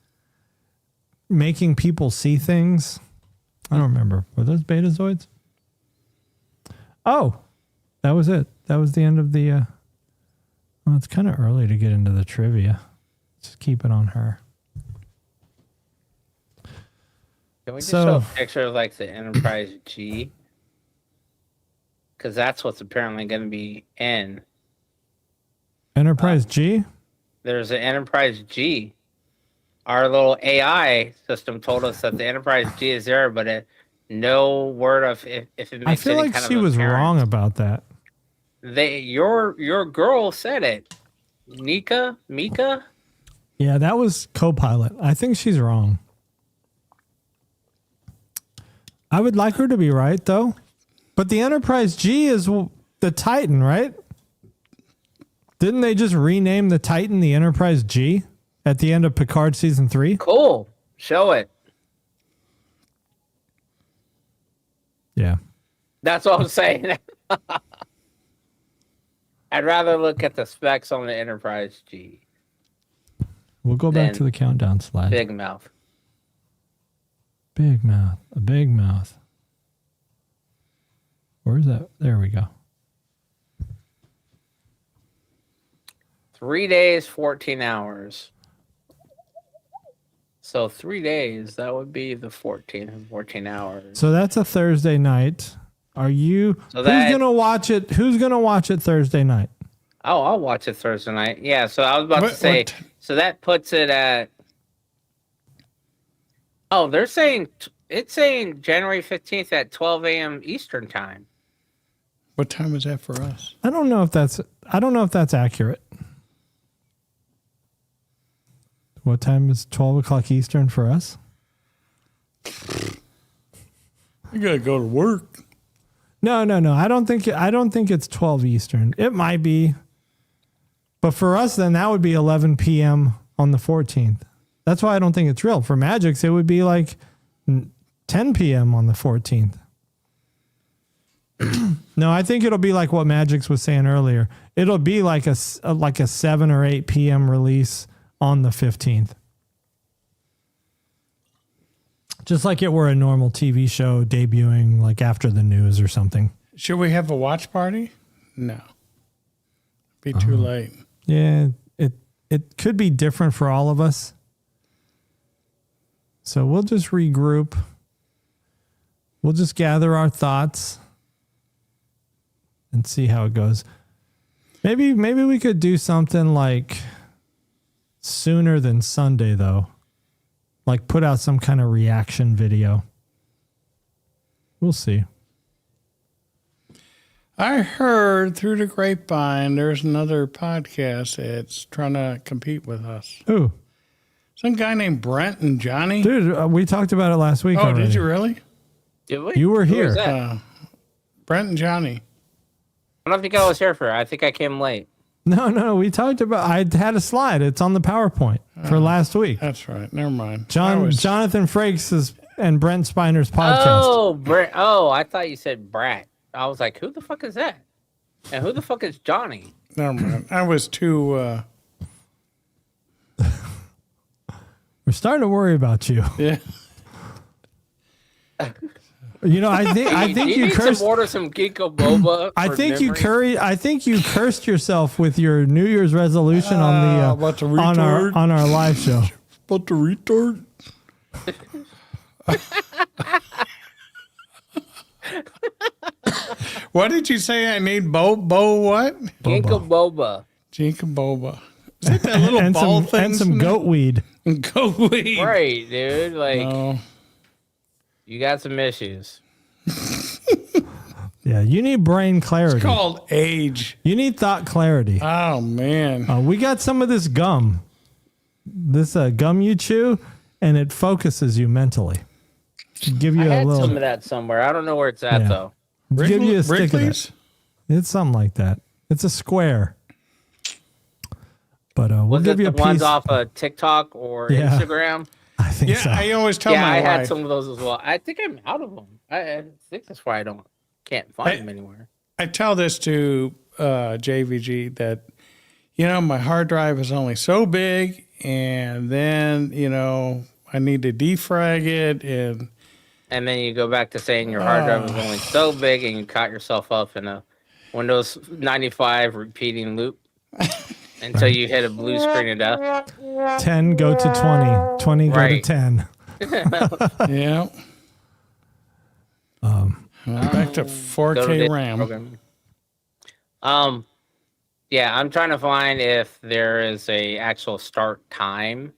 making people see things. I don't remember. Were those betazoids? Oh, that was it. That was the end of the. Well, it's kind of early to get into the trivia. Just keep it on her. Can we just So- show a picture of like the Enterprise G? Because that's what's apparently going to be in. Enterprise G? There's an Enterprise G. Our little AI system told us that the Enterprise G is there, but no word of if it makes I feel any like kind she of was appearance. wrong about that. Your girl said it. Mika? Yeah, that was co-pilot. I think she's wrong. I would like her to be right, though. But the Enterprise G is the Titan, right? Didn't they just rename the Titan the Enterprise G at the end of Picard season 3? Cool. Show it. Yeah. That's what I'm saying. I'd rather look at the specs on the Enterprise G. We'll go back Then to the countdown slide. Big mouth. Big mouth. A big mouth. Where's that? There we go. 3 days, 14 hours. So 3 days, that would be the 14 hours. So that's a Thursday night. Are you So who's gonna watch it? Who's gonna watch it Thursday night? Oh, I'll watch it Thursday night. Yeah, so I was about to say, so that puts it at. Oh, they're saying it's saying January 15th at 12 a.m. Eastern time. What time is that for us? I don't know if that's accurate. What time is 12 o'clock Eastern for us? You gotta go to work. No. I don't think it's 12 Eastern. It might be. But for us, then that would be 11 p.m. on the 14th. That's why I don't think it's real. For Mgyx, it would be like 10 p.m. on the 14th. No, I think it'll be like what Mgyx was saying earlier. It'll be like a 7 or 8 p.m. release on the 15th. Just like it were a normal TV show debuting like after the news or something. Should we have a watch party? No. Be too late. Yeah, it could be different for all of us. So we'll just regroup. We'll just gather our thoughts and see how it goes. Maybe we could do something like sooner than Sunday though. Like put out some kind of reaction video. We'll see. I heard through the grapevine there's another podcast that's trying to compete with us. Who? Some guy named Brent and Johnny. Dude, we talked about it last week. Oh, already. did you really? Did we? You were Who here. was that? Brent and Johnny. I don't think I was here for it. I think I came late. No. We talked about. I had a slide. It's on the PowerPoint for last week. That's right. Never mind. Jonathan Frakes' and Brent Spiner's podcast. Oh, Brent. Oh, I thought you said Brat. I was like, who the fuck is that? And who the fuck is Johnny? Never mind. I was too. We're starting to worry about you. Yeah. You know, I think you need cursed. to order some ginkgo biloba. I think you cursed yourself with your New Year's resolution on our live show. About the retard. What did you say? I need what? Ginkgo biloba. Ginkgo biloba. Is that that little ball thing? And some goat weed. Goat weed. Right, dude. Like, No. you got some issues. Yeah, you need brain clarity. It's called age. You need thought clarity. Oh, man. We got some of this gum. This gum you chew, and it focuses you mentally. Give you I a had little. some of that somewhere. I don't know where it's at, Yeah. though. Give you a stick of Wrigley's? it. It's something like that. It's a square. But we'll Was give it you a the ones piece. off of TikTok or Yeah. Instagram? I think Yeah, so. I always tell Yeah, my I wife. had some of those as well. I think I'm out of them. I think that's why I can't find them anywhere. I tell this to JVG that, my hard drive is only so big, and then, I need to defrag it, and And then you go back to saying your hard drive is only so big, and you caught yourself up in a Windows 95 repeating loop until you hit a blue screen of death. 10 go to 20. 20 go to Right. 10. yeah. Back to Go to 4K this RAM. program. Yeah, I'm trying to find if there is a actual start time,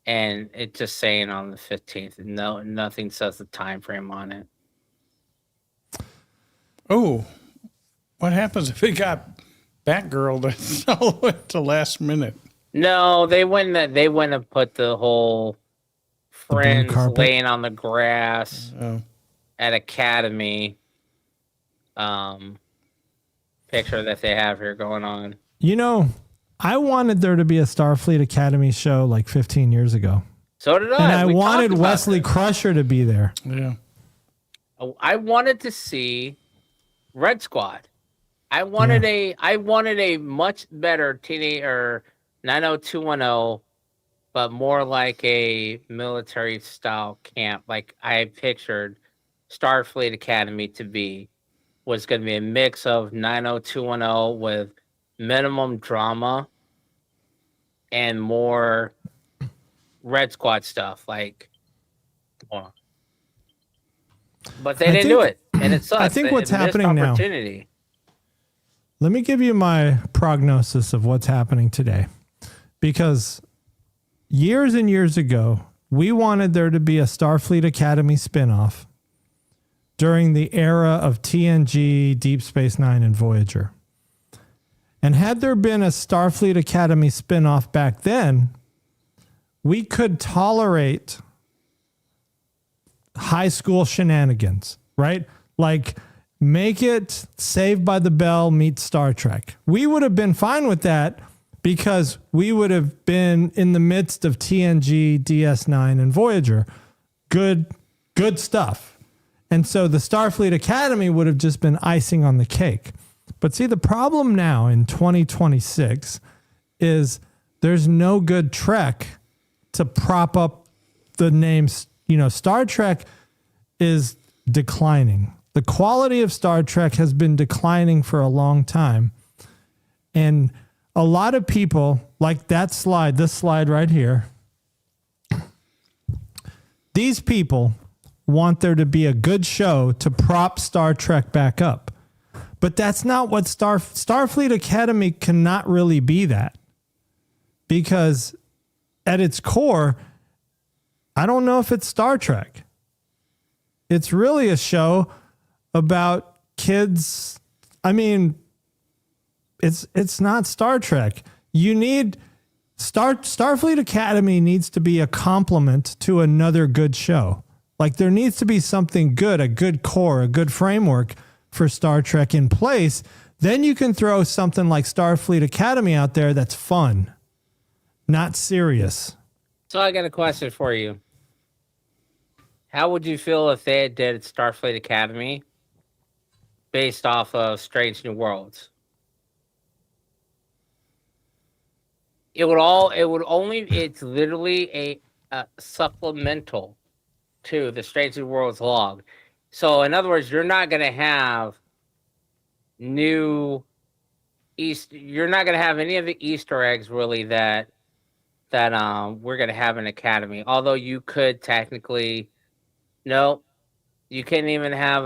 and it's just saying on the 15th. No, nothing says the time frame on it. Oh, what happens if it got Batgirl to last minute? No, they wouldn't have put the whole friends carpet? laying on the grass Oh. at Academy picture that they have here going on. You know, I wanted there to be a Starfleet Academy show like 15 years ago. So did I. And I We wanted talked about Wesley this. Crusher to be there. Yeah. I wanted to see Red Squad. I wanted a much better teenage or 90210, but more like a military style camp, like I pictured Starfleet Academy to be. Was going to be a mix of 90210 with minimum drama and more Red Squad stuff. Like, come on. But they didn't do it, and it sucks. I think what's happening now. Let me give you my prognosis of what's happening today. Because years and years ago, we wanted there to be a Starfleet Academy spinoff during the era of TNG, Deep Space Nine, and Voyager. And had there been a Starfleet Academy spinoff back then, we could tolerate high school shenanigans, right? Like, make it Saved by the Bell meets Star Trek. We would have been fine with that because we would have been in the midst of TNG, DS9, and Voyager. Good stuff. And so the Starfleet Academy would have just been icing on the cake. But see, the problem now in 2026 is there's no good Trek to prop up the names. You know, Star Trek is declining. The quality of Star Trek has been declining for a long time. And a lot of people, like this slide right here, these people want there to be a good show to prop Star Trek back up. But that's not what Starfleet Academy cannot really be that. Because at its core, I don't know if it's Star Trek. It's really a show about kids. I mean, it's not Star Trek. You need Starfleet Academy needs to be a complement to another good show. Like, there needs to be something good, a good core, a good framework for Star Trek in place. Then you can throw something like Starfleet Academy out there that's fun, not serious. So I got a question for you. How would you feel if they did Starfleet Academy based off of Strange New Worlds? It's literally a supplemental to the Strange New Worlds log. So in other words, you're not going to have you're not going to have any of the Easter eggs really that we're going to have in Academy. Although you could technically, no, you can't even have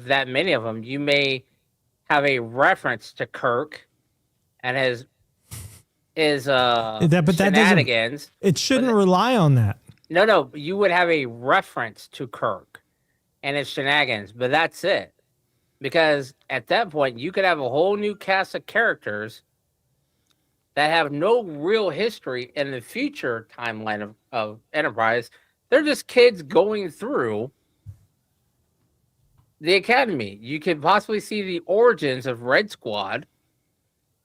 that many of them. You may have a reference to Kirk and his shenanigans. It shouldn't rely on that. No, you would have a reference to Kirk and his shenanigans, but that's it. Because at that point, you could have a whole new cast of characters that have no real history in the future timeline of Enterprise. They're just kids going through the Academy. You could possibly see the origins of Red Squad.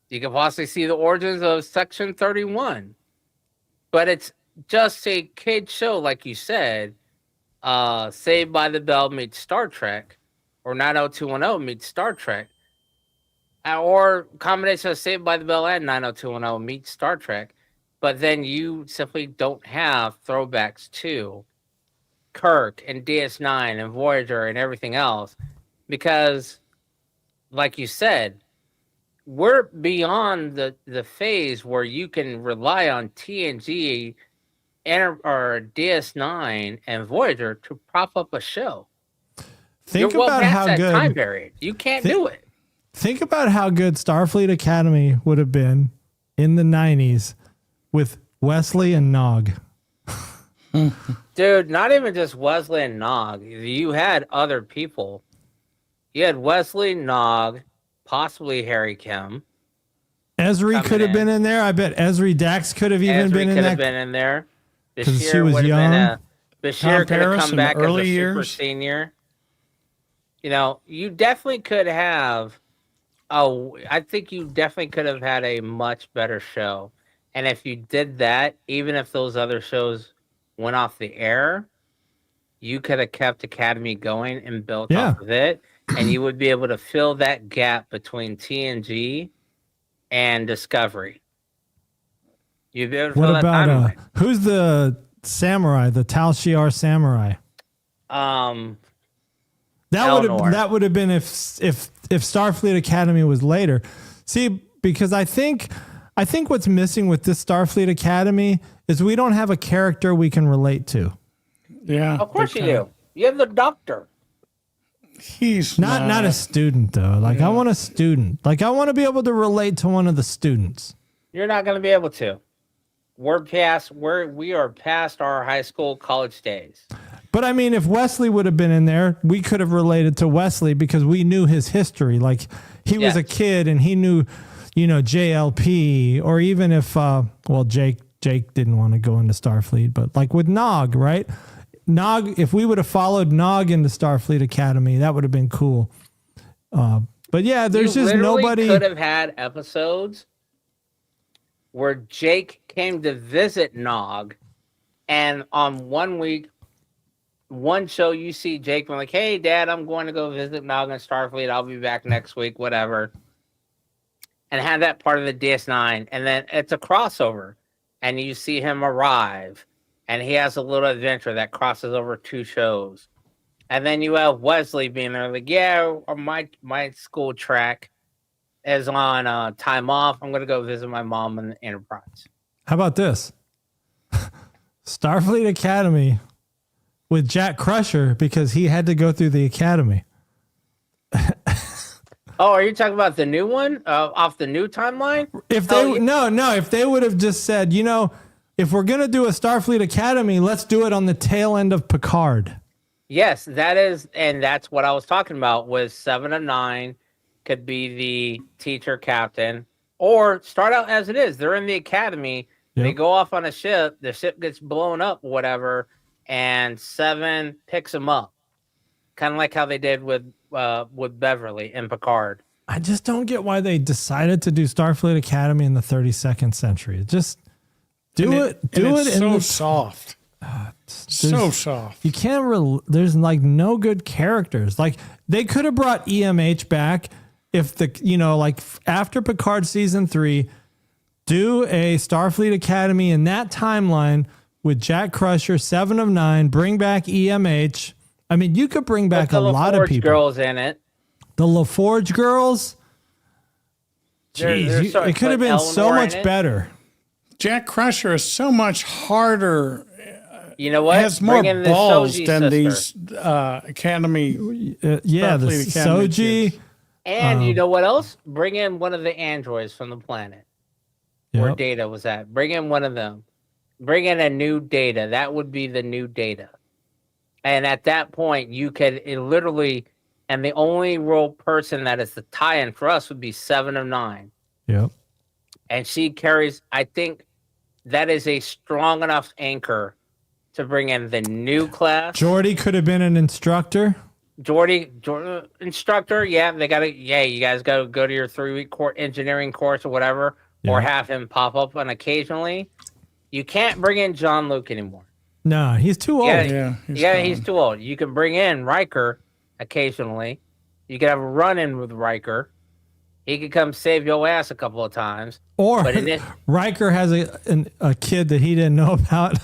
You could possibly see the origins of Section 31. But it's just a kid show, like you said. Saved by the Bell meets Star Trek, or 90210 meets Star Trek, or combination of Saved by the Bell and 90210 meets Star Trek. But then you simply don't have throwbacks to Kirk and DS9 and Voyager and everything else, because, like you said, we're beyond the phase where you can rely on TNG or DS9 and Voyager to prop up a show. Think about how good time period. You can't do it. Think about how good Starfleet Academy would have been in the 90s with Wesley and Nog. Dude, not even just Wesley and Nog. You had other people. You had Wesley, Nog, possibly Harry Kim. Esri could have been in there. I bet Esri Dax could have even been in there. Could have been in there. Because she was young. Bashir could have come back as early a years. super senior. You know, you definitely could have Oh, I think you definitely could have had a much better show. And if you did that, even if those other shows went off the air, you could have kept Academy going and built Yeah. off of it. And you would be able to fill that gap between TNG and Discovery. You'd be able to What fill that about timeline. who's the samurai, the Tal Shiar samurai? Eleanor. That would have been if Starfleet Academy was later. See, because I think what's missing with this Starfleet Academy is we don't have a character we can relate to. Yeah. Of course you do. You have the Doctor. He's Not a student though. Like I want a student. Like I want to be able to relate to one of the students. You're not going to be able to. We are past our high school, college days. But I mean, if Wesley would have been in there, we could have related to Wesley because we knew his history. Like he was a kid and he knew, JLP, or even if, Jake didn't want to go into Starfleet, but like with Nog, right? Nog, if we would have followed Nog into Starfleet Academy, that would have been cool. But yeah, there's just nobody. Could have had episodes where Jake came to visit Nog, and on one show you see Jake being like, "Hey, Dad, I'm going to go visit Nog and Starfleet. I'll be back next week, whatever." And have that part of the DS9, and then it's a crossover, and you see him arrive, and he has a little adventure that crosses over two shows, and then you have Wesley being there, like, "Yeah, my school track is on time off. I'm going to go visit my mom in the Enterprise." How about this? Starfleet Academy with Jack Crusher because he had to go through the academy. Oh, are you talking about the new one off the new timeline? If they would have just said, if we're going to do a Starfleet Academy, let's do it on the tail end of Picard. Yes, that's what I was talking about. Was 7 of 9 could be the teacher captain, or start out as it is. They're in the academy. Yep. They go off on a ship. The ship gets blown up, whatever, and 7 picks them up, kind of like how they did with Beverly and Picard. I just don't get why they decided to do Starfleet Academy in the 32nd century. Just do it. It's in so the soft. So soft. You can't. There's like no good characters. Like they could have brought EMH back if after Picard season 3, do a Starfleet Academy in that timeline with Jack Crusher, 7 of 9. Bring back EMH. I mean, you could bring back a lot of people. Girls in it. The LaForge girls. Jeez, it could have been so much better. Jack Crusher is so much harder. You know what? Has more Bring in the balls Soji than sister. these Academy. The Starfleet Academy Soji. kids. And you know what else? Bring in one of the androids from the planet where Data was at. Bring in one of them. Bring in a new Data. That would be the new Data. And at that point, you could literally, and the only real person that is the tie-in for us would be 7 of 9. Yep. And she carries, I think that is a strong enough anchor to bring in the new class. Geordi could have been an instructor. Geordi instructor, you guys got to go to your 3-week engineering course or whatever, or have him pop up on occasionally. You can't bring in John Luke anymore. No, he's too old. He's too old. You can bring in Riker occasionally. You could have a run-in with Riker. He could come save your ass a couple of times. Or Riker has a kid that he didn't know about.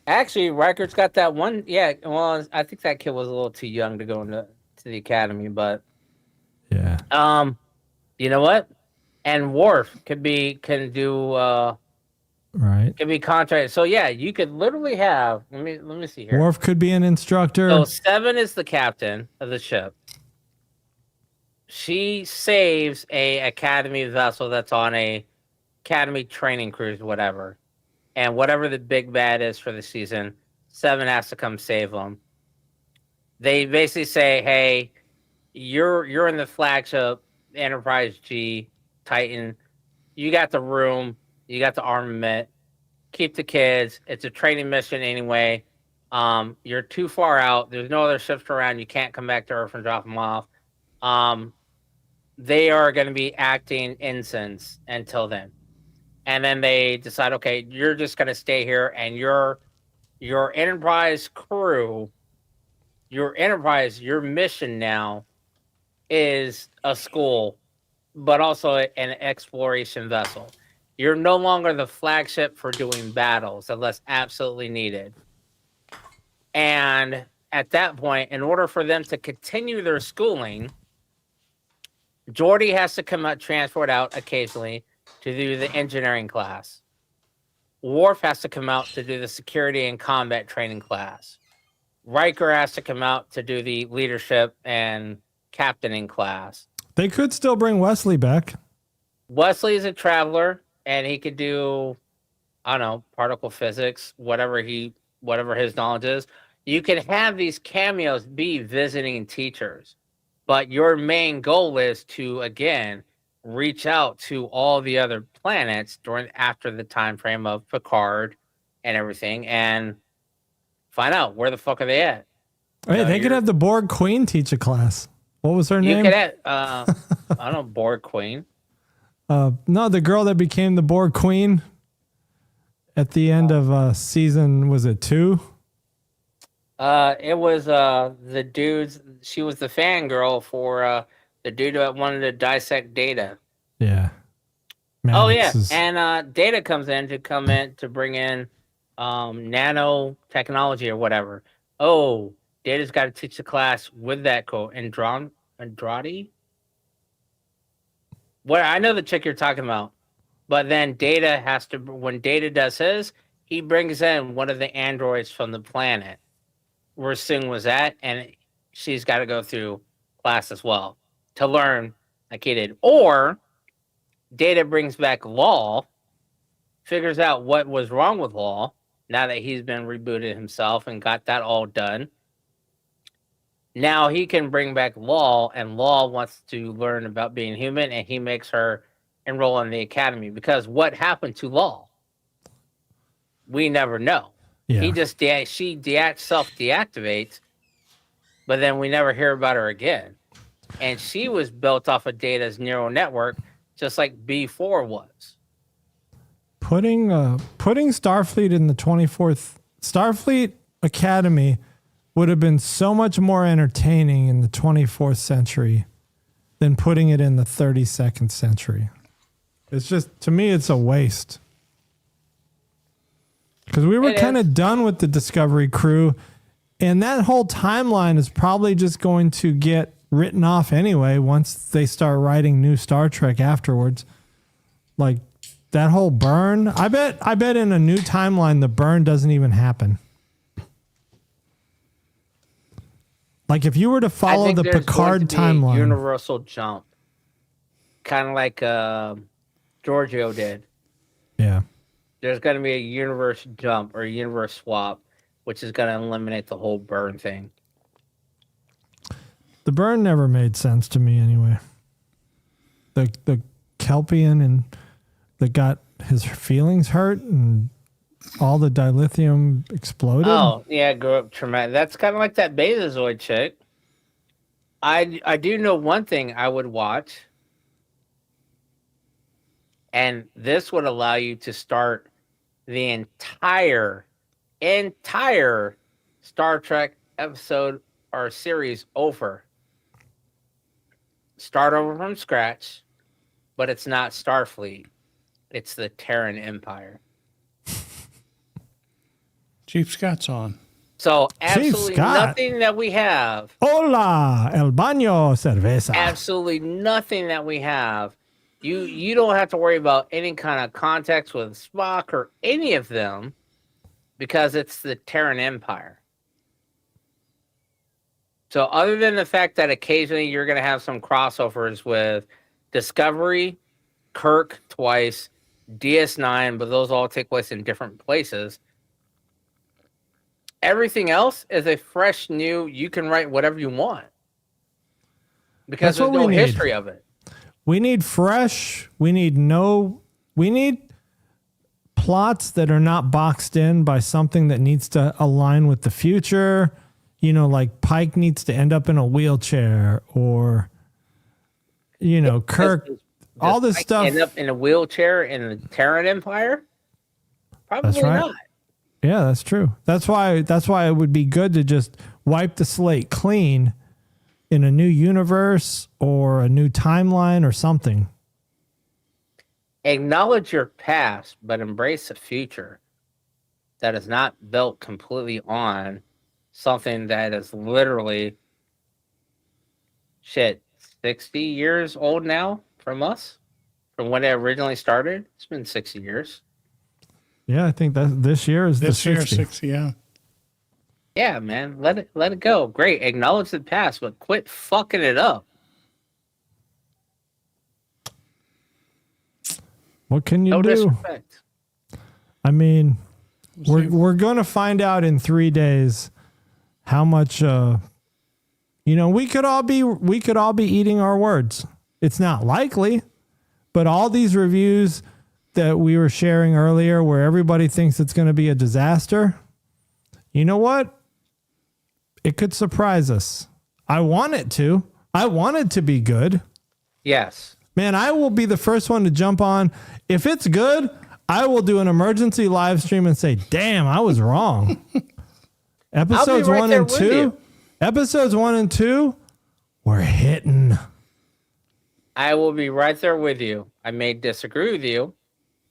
Actually, Riker's got that one. Yeah, well, I think that kid was a little too young to go into the academy, but yeah. You know what? And Worf can do right. Can be contracted. So yeah, you could literally have. Let me see here. Worf could be an instructor. So 7 is the captain of the ship. She saves a academy vessel that's on a academy training cruise, whatever. And whatever the big bad is for the season, 7 has to come save them. They basically say, "Hey, you're in the flagship Enterprise G Titan. You got the room, you got the armament. Keep the kids. It's a training mission anyway. You're too far out. There's no other ships around. You can't come back to Earth and drop them off. they are going to be acting ensigns until then. And then they decide, okay, you're just going to stay here, and your Enterprise crew, your mission now is a school, but also an exploration vessel. You're no longer the flagship for doing battles unless absolutely needed. And at that point, in order for them to continue their schooling, Geordi has to come out, transport out occasionally to do the engineering class. Worf has to come out to do the security and combat training class. Riker has to come out to do the leadership and captaining class. They could still bring Wesley back. Wesley is a traveler, and he could do, I don't know, particle physics, whatever his knowledge is. You can have these cameos be visiting teachers, but your main goal is to, again, reach out to all the other planets after the time frame of Picard and everything, and find out where the fuck are they at. Hey, they could have the Borg Queen teach a class. What was her name? You could have, I don't know, Borg Queen. No, the girl that became the Borg Queen at the end of season, was it 2? It was the dudes. She was the fangirl for the dude that wanted to dissect Data. Yeah. Oh yeah, and Data comes in to bring in nanotechnology or whatever. Oh, Data's got to teach the class with that quote. Andrade? Well, I know the chick you're talking about, but then Data has to. When Data does his, he brings in one of the androids from the planet where Singh was at, and she's got to go through class as well to learn like he did. Or Data brings back Law, figures out what was wrong with Law now that he's been rebooted himself and got that all done. Now he can bring back Law, and Law wants to learn about being human, and he makes her enroll in the academy. Because what happened to Law? We never know. Yeah. He just self-deactivates, but then we never hear about her again. And she was built off of Data's neural network, just like B4 was. Putting Starfleet in the 24th Starfleet Academy would have been so much more entertaining in the 24th century than putting it in the 32nd century. It's just, to me, it's a waste. Because we were kind of done with the Discovery crew, and that whole timeline is probably just going to get written off anyway once they start writing new Star Trek afterwards. Like that whole burn, I bet in a new timeline the burn doesn't even happen. Like if you were to follow the Picard timeline, universal jump, kind of like Giorgio did. Yeah. There's going to be a universe jump or a universe swap, which is going to eliminate the whole burn thing. The burn never made sense to me anyway. The Kelpian and that got his feelings hurt and all the dilithium exploded. Oh, yeah, grew up traumatic. That's kind of like that Betazoid chick. I do know one thing I would watch, and this would allow you to start the entire Star Trek episode or series over. Start over from scratch, but it's not Starfleet. It's the Terran Empire. Chief Scott's on. So absolutely nothing that we have. Hola, el baño cerveza. Absolutely nothing that we have. You don't have to worry about any kind of context with Spock or any of them because it's the Terran Empire. So other than the fact that occasionally you're going to have some crossovers with Discovery, Kirk twice, DS9, but those all take place in different places. Everything else is a fresh, new, you can write whatever you want. Because there's no history of it. We need fresh, we need plots that are not boxed in by something that needs to align with the future. You know, like Pike needs to end up in a wheelchair, or Kirk, all this Like, stuff. end up in a wheelchair in the Terran Empire? Probably That's right. not. Yeah, that's true. That's why it would be good to just wipe the slate clean in a new universe or a new timeline or something. Acknowledge your past, but embrace a future that is not built completely on something that is literally 60 years old now from us, from when it originally started. It's been 60 years. Yeah, I think that this year is This the year, 60. 60, yeah. Yeah, man, let it go. Great, acknowledge the past, but quit fucking it up. What can you No do? disrespect. I mean, we're going to find out in 3 days how much we could all be eating our words. It's not likely, but all these reviews that we were sharing earlier where everybody thinks it's going to be a disaster, you know what? It could surprise us. I want it to. I want it to be good. Yes. Man, I will be the first one to jump on. If it's good, I will do an emergency live stream and say, damn, I was wrong. Episodes right 1 there and with 2. you. Episodes 1 and 2 were hitting. I will be right there with you. I may disagree with you,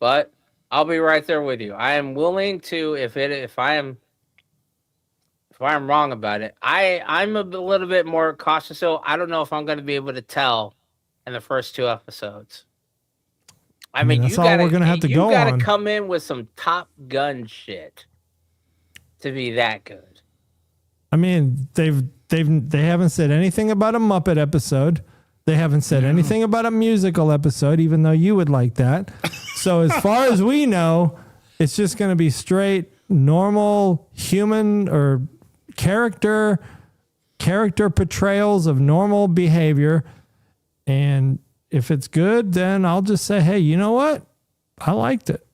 but I'll be right there with you. I am willing to, if I'm wrong about it, I'm a little bit more cautious. So I don't know if I'm going to be able to tell in the first 2 episodes. I mean, that's you all gotta, we're gonna have to you go gotta on. come in with some Top Gun shit to be that good. I mean, they haven't said anything about a Muppet episode. They haven't said anything about a musical episode, even though you would like that. So as far as we know, it's just going to be straight normal human or character portrayals of normal behavior. And if it's good, then I'll just say, hey, you know what? I liked it.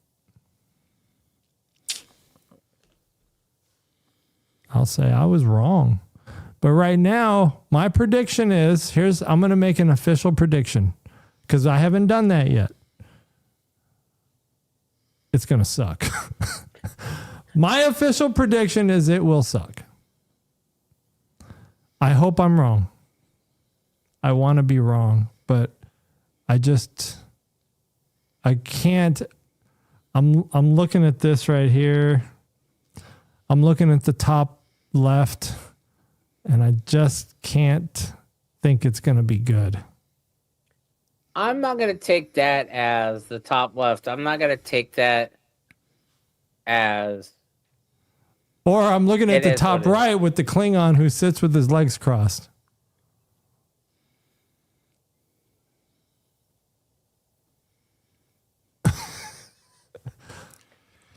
I'll say I was wrong. But right now, my prediction is, I'm going to make an official prediction because I haven't done that yet. It's going to suck. My official prediction is it will suck. I hope I'm wrong. I want to be wrong, but I can't. I'm looking at this right here. I'm looking at the top left, and I just can't think it's going to be good. I'm not going to take that as the top left. I'm not going to take that as... Or I'm looking at It the is top what it is. right with the Klingon who sits with his legs crossed.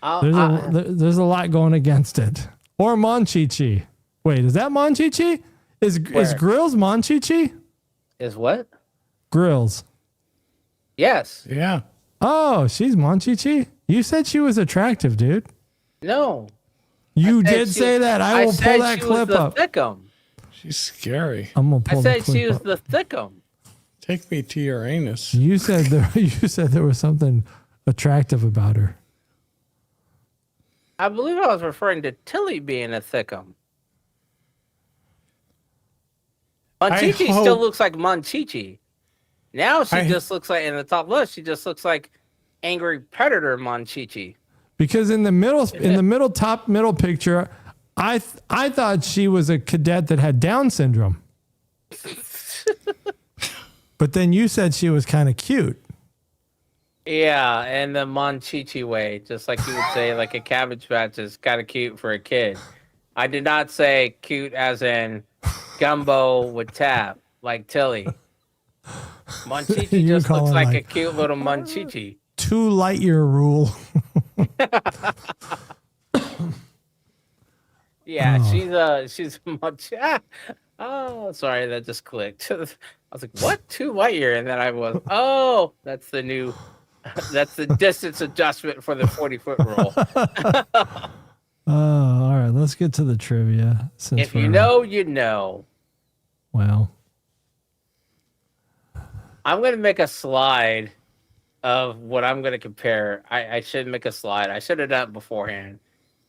There's a lot going against it. Or Mon Chi-Chi. Wait, is that Mon Chi-Chi? Is Grills Mon Chi-Chi? Is what? Grills. Yes. Yeah. Oh, she's Mon Chi-Chi? You said she was attractive, dude. No. You I said did she say was- that. I will said pull that she clip was the up. Thickum. She's scary. I'm gonna I pull the said clip she was up. the Thickum. Take me to your anus. You said there was something attractive about her. I believe I was referring to Tilly being a Thickum. Monchichi still hope- looks like Monchichi. Now she I- just looks like, in the top left, she just looks like angry predator Monchichi. Because in the top middle picture, I thought she was a cadet that had Down syndrome. But then you said she was kind of cute. Yeah, and the Monchichi way, just like you would say, like a Cabbage Patch is kind of cute for a kid. I did not say cute as in gumbo with tap, like Tilly. Monchichi You just call looks him like a like- cute little Monchichi. 2 light year rule. Yeah, she's much. Oh, sorry, that just clicked. I was like, "What? 2 light year?" And then I was, "Oh, that's the new, that's the distance adjustment for the 40-foot rule." All right, let's get to the trivia. If you know, you know. Well, I'm going to make a slide of what I'm going to compare. I should make a slide. I should have done it beforehand.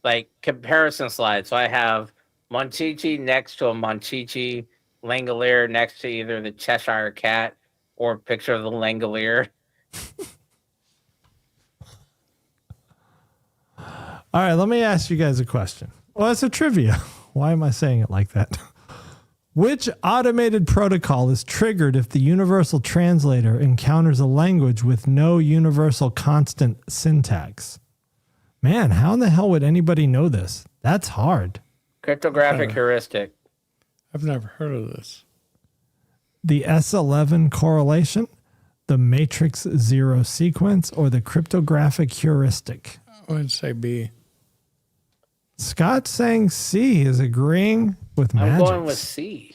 Like comparison slide. So I have Monchichi next to a Monchichi, Langolier next to either the Cheshire Cat or a picture of the Langolier. All right, let me ask you guys a question. Well, it's a trivia. Why am I saying it like that? Which automated protocol is triggered if the universal translator encounters a language with no universal constant syntax? Man, how in the hell would anybody know this? That's hard. Cryptographic heuristic. I've never heard of this. The S11 correlation, the matrix zero sequence, or the cryptographic heuristic? I would say B. Scott saying C is agreeing with Mgyx. I'm going with C.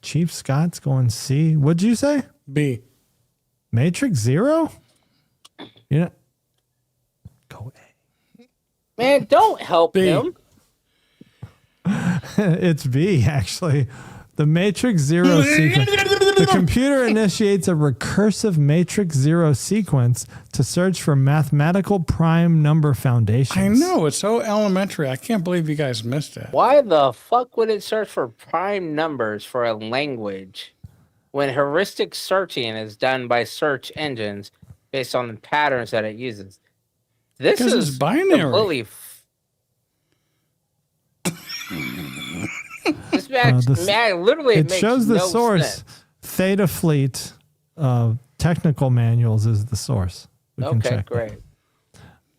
Chief Scott's going C. What'd you say? B. Matrix Zero? You know, go A. Man, don't help B. him. It's B, actually. The Matrix Zero sequence. The computer initiates a recursive Matrix Zero sequence to search for mathematical prime number foundations. I know, it's so elementary. I can't believe you guys missed it. Why the fuck would it search for prime numbers for a language when heuristic searching is done by search engines based on the patterns that it uses? This Because is it's binary. completely this literally It makes shows the no source. sense. Theta Fleet technical manuals is the source. We can Okay, check great.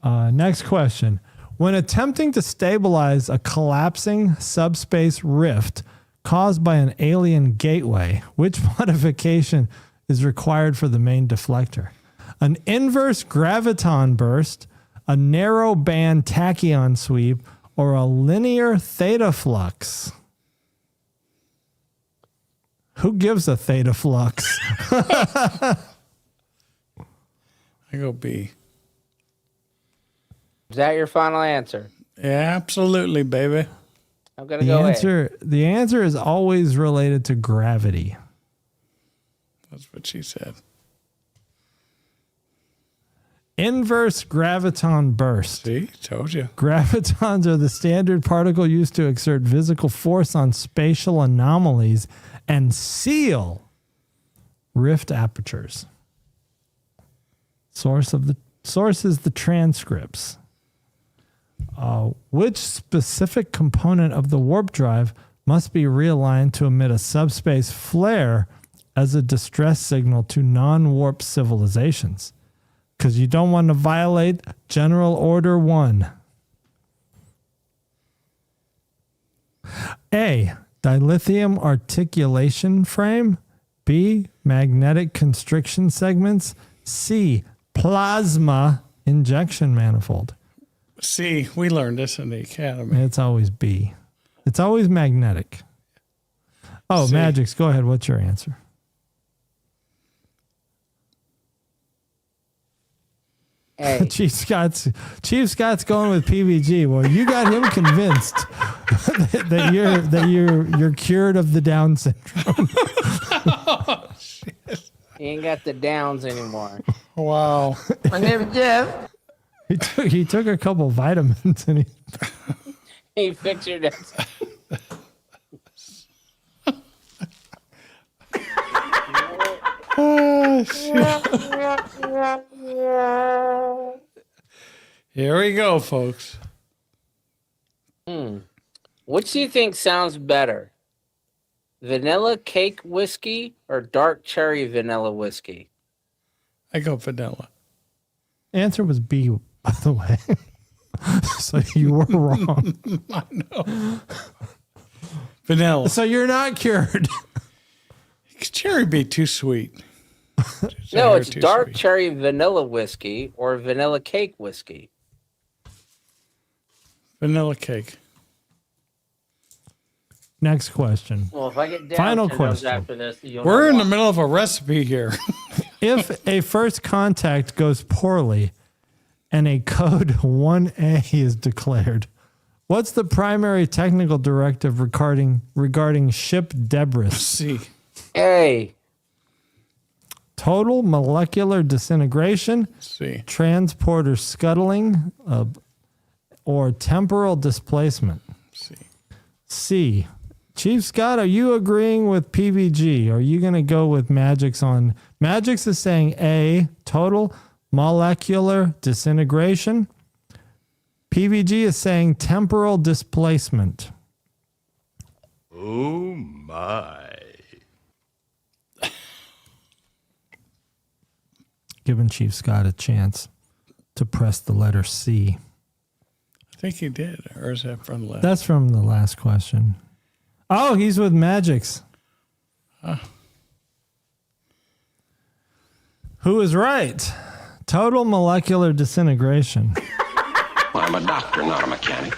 that. Next question. When attempting to stabilize a collapsing subspace rift caused by an alien gateway, which modification is required for the main deflector? An inverse graviton burst, a narrow band tachyon sweep, or a linear theta flux? Who gives a theta flux? I go B. Is that your final answer? Yeah, absolutely, baby. I'm gonna go The answer is always related to gravity. That's what she said. Inverse graviton burst. See, told you. Gravitons are the standard particle used to exert physical force on spatial anomalies and seal rift apertures. Source is the transcripts. Which specific component of the warp drive must be realigned to emit a subspace flare as a distress signal to non-warp civilizations? Because you don't want to violate General Order 1. A. Dilithium articulation frame. B. Magnetic constriction segments. C. Plasma injection manifold. C, we learned this in the academy. It's always B. It's always magnetic. Oh, C. Mgyx, go ahead. What's your answer? A. Chief Scott's going with PVG. Well, you got him convinced that you're cured of the Down syndrome. He ain't got the downs anymore. Wow. My name is Jeff. He took a couple vitamins and He pictured it. Oh, shit. Here we go, folks. Which do you think sounds better? Vanilla cake whiskey or dark cherry vanilla whiskey? I go vanilla. answer was B, by the way. So you were wrong. I know. Vanilla. So you're not cured. Cherry be too sweet. No, it's Too dark sweet. cherry vanilla whiskey or vanilla cake whiskey. Vanilla cake. Next question. Well, if I get down Final to those question. after this, you'll We're know in why. the middle of a recipe here. If a first contact goes poorly and a code 1A is declared, what's the primary technical directive regarding ship debris? C. A. Total molecular disintegration, C. transporter scuttling, or temporal displacement. C. C. Chief Scott, are you agreeing with PVG? Are you going to go with Mgyx on? Mgyx is saying A, total molecular disintegration. PVG is saying temporal displacement. Oh my. Giving Chief Scott a chance to press the letter C. I think he did. Or is that from the last? That's from the last question. Oh, he's with Mgyx. Who is right? Total molecular disintegration. I'm a doctor, not a mechanic.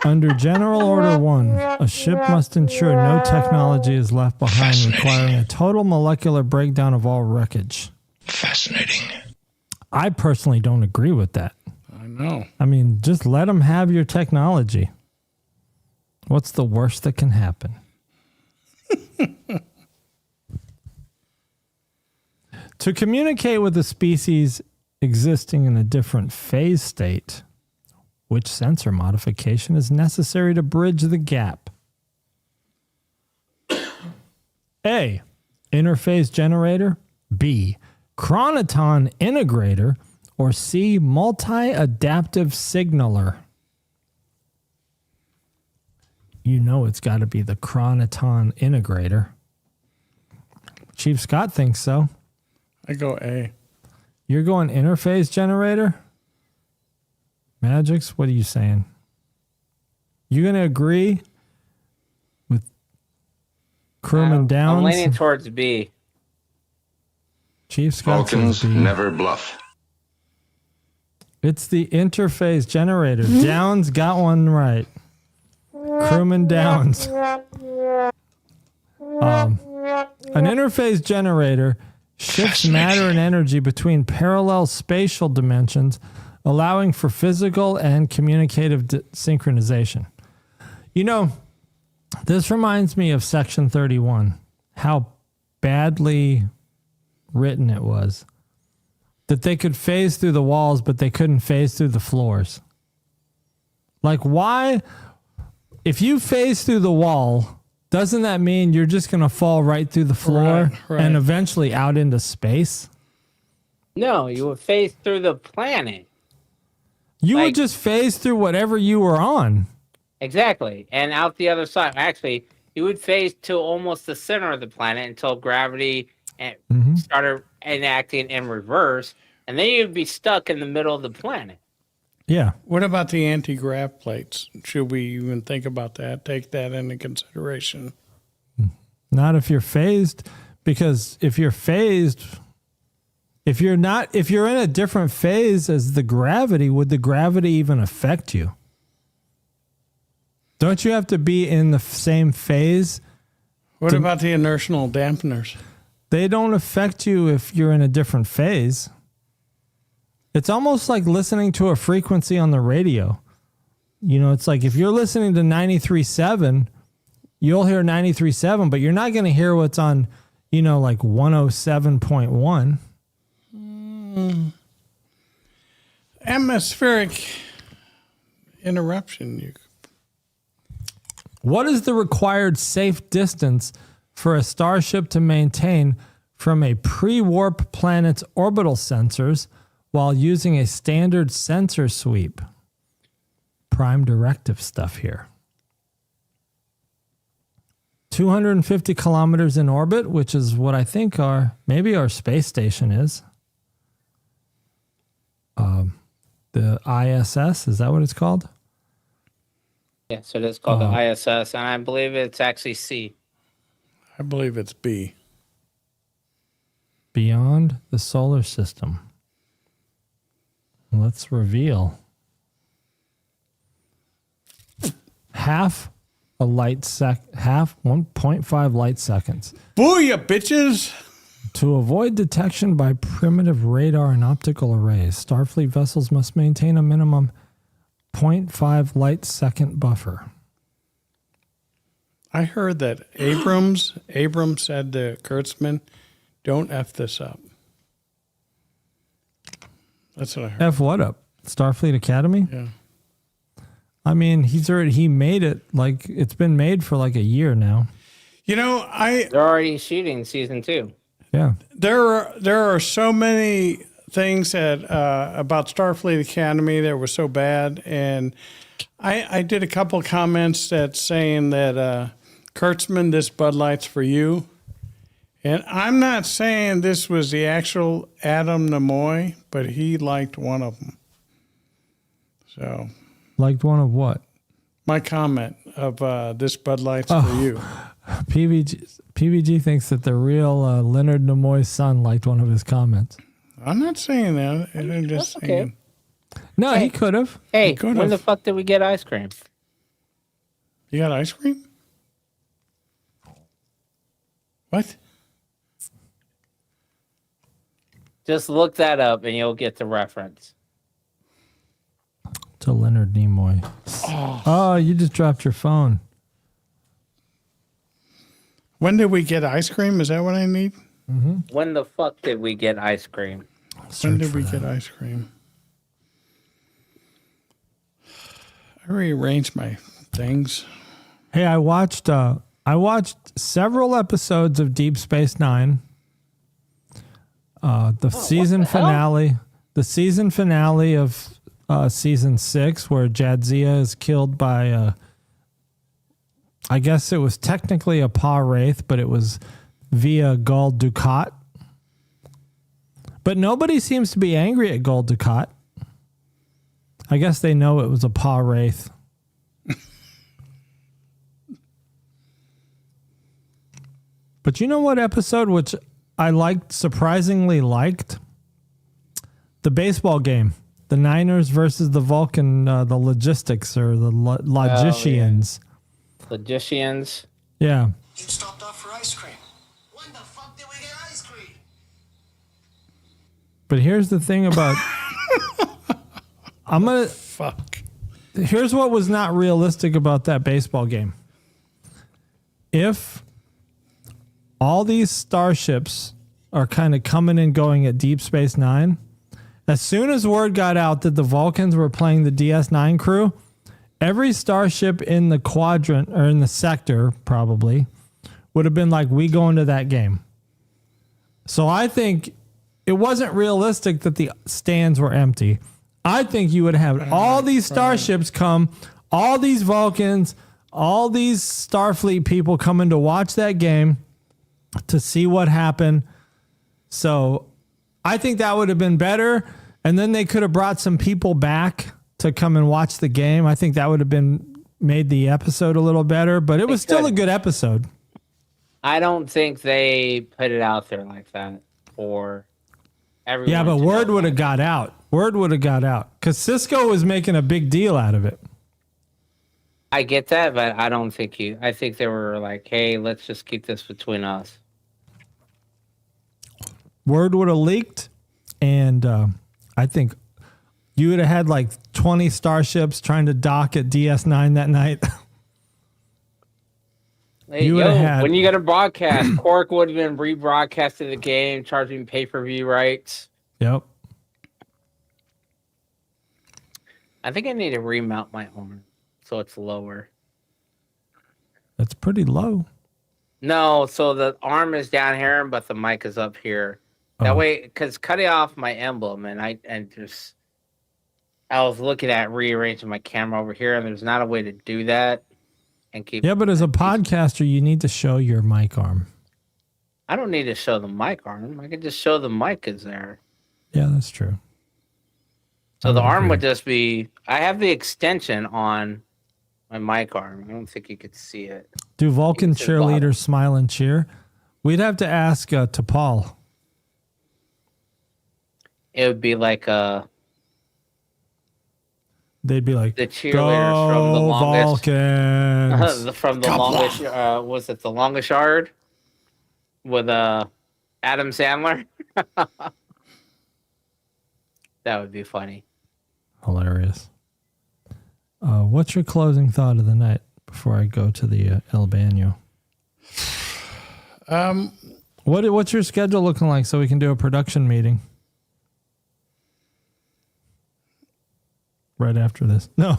Under General Order 1, a ship must ensure no technology is left behind, requiring a total molecular breakdown of all wreckage. Fascinating. I personally don't agree with that. I know. I mean, just let them have your technology. What's the worst that can happen? To communicate with a species existing in a different phase state, which sensor modification is necessary to bridge the gap? A. Interface generator. B. Chronoton integrator. Or C. Multi-adaptive signaler. You know it's got to be the Chronoton integrator. Chief Scott thinks so. I go A. You're going interface generator? Mgyx, what are you saying? You going to agree with Crewman Downs? I'm leaning towards B. Chief Scott Vulcans says B. never bluff. It's the interface generator. Downs got one right. Crewman Downs. An interface generator shifts matter and energy between parallel spatial dimensions, allowing for physical and communicative synchronization. You know, this reminds me of Section 31, how badly written it was. That they could phase through the walls, but they couldn't phase through the floors. Like, why? If you phase through the wall, doesn't that mean you're just going to fall right through the floor Right. and eventually out into space? No, you would phase through the planet. You would Like- just phase through whatever you were on. Exactly. And out the other side. Actually, you would phase to almost the center of the planet until gravity started enacting in reverse. And then you'd be stuck in the middle of the planet. Yeah. What about the anti-grav plates? Should we even think about that? Take that into consideration? Not if you're phased, because if you're phased, if you're in a different phase as the gravity, would the gravity even affect you? Don't you have to be in the same phase? What about the inertial dampeners? They don't affect you if you're in a different phase. It's almost like listening to a frequency on the radio. You know, it's like if you're listening to 93.7, you'll hear 93.7, but you're not going to hear what's on, you know, like 107.1. Atmospheric interruption. What is the required safe distance for a starship to maintain from a pre-warp planet's orbital sensors while using a standard sensor sweep? Prime directive stuff here. 250 kilometers in orbit, which is what I think maybe our space station is. The ISS, is that what it's called? Yeah, so it's called the ISS, and I believe it's actually C. I believe it's B. Beyond the solar system. Let's reveal. Half 1.5 light seconds. Booyah, bitches! To avoid detection by primitive radar and optical arrays, Starfleet vessels must maintain a minimum 0.5 light second buffer. I heard that Abrams said to Kurtzman, "Don't F this up." That's what I heard. F what up? Starfleet Academy? Yeah. I mean, he made it like it's been made for like a year now. You know, They're already shooting season 2. Yeah. there are so many things that about Starfleet Academy that were so bad, and I did a couple comments that saying that Kurtzman, this Bud Light's for you. And I'm not saying this was the actual Adam Nimoy, but he liked one of them. So, Liked one of what? my comment of this Bud Light's for you. PBG thinks that the real Leonard Nimoy's son liked one of his comments. I'm not saying that. I'm just That's saying. okay. No, he could have. Hey, could've. when the fuck did we get ice cream? You got ice cream? What? Just look that up and you'll get the reference. To Leonard Nimoy. Oh, you just dropped your phone. When did we get ice cream? Is that what I need? When the fuck did we get ice cream? When did we get ice cream? I rearranged my things. Hey, I watched several episodes of Deep Space Nine. The season finale. The season finale of season 6, where Jadzia is killed by I guess it was technically a Pa Wraith, but it was via Gul Dukat. But nobody seems to be angry at Gul Dukat. I guess they know it was a Pa Wraith. But you know what episode which I surprisingly liked? The baseball game. The Niners versus the Vulcan, the logistics or the logicians. Logicians. Yeah. You stopped off for ice cream. When the fuck did we get ice cream? But here's the thing about Fuck. here's what was not realistic about that baseball game. If all these starships are kind of coming and going at Deep Space Nine, as soon as word got out that the Vulcans were playing the DS9 crew, every starship in the quadrant or in the sector probably would have been like, we go into that game. So I think it wasn't realistic that the stands were empty. I think you would have all these starships come, all these Vulcans, all these Starfleet people coming to watch that game to see what happened. So I think that would have been better. And then they could have brought some people back to come and watch the game. I think that would have made the episode a little better, but it was still a good episode. I don't think they put it out there like that for everyone. Yeah, but word would have got out. Word would have got out because Cisco was making a big deal out of it. I get that, but I don't think I think they were like, hey, let's just keep this between us. Word would have leaked, and I think you would have had like 20 starships trying to dock at DS9 that night. Hey, when you got a broadcast, Cork would have been rebroadcasting the game, charging pay-per-view rights. Yep. I think I need to remount my arm so it's lower. That's pretty low. No, so the arm is down here, but the mic is up here. That way, because cutting off my emblem, and I was looking at rearranging my camera over here, and there's not a way to do that and keep. Yeah, but as a podcaster, you need to show your mic arm. I don't need to show the mic arm. I can just show the mic is there. Yeah, that's true. So the arm would just be. I have the extension on my mic arm. I don't think you could see it. Do Vulcan cheerleaders smile and cheer? We'd have to ask T'Pol. It would be like They'd be like the cheerleaders from the longest. Vulcans. From the longest. Was it the longest yard with Adam Sandler? That would be funny. Hilarious. What's your closing thought of the night, before I go to the El Baño? What's your schedule looking like so we can do a production meeting? Right after this. No.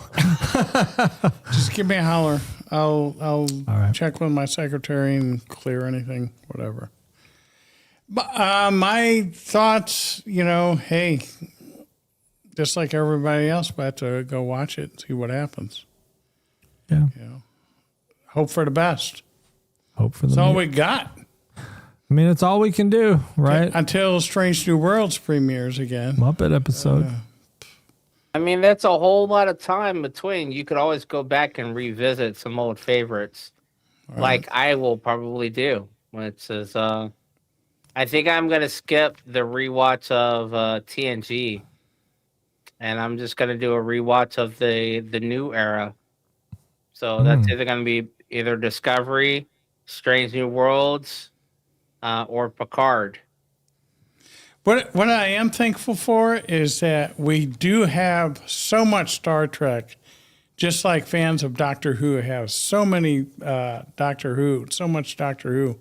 Just give me a holler. I'll All right. check with my secretary and clear anything, whatever. But my thoughts, hey, just like everybody else, we have to go watch it and see what happens. Yeah. Hope for the best. Hope for the That's all we got. I mean, it's all we can do, right? Until Strange New Worlds premieres again. Muppet episode. I mean, that's a whole lot of time between. You could always go back and revisit some old favorites, like I will probably do. Which is, I think I'm gonna skip the rewatch of TNG, and I'm just gonna do a rewatch of the new era. So that's either gonna be either Discovery, Strange New Worlds, or Picard. What I am thankful for is that we do have so much Star Trek, just like fans of Doctor Who have so many so much Doctor Who,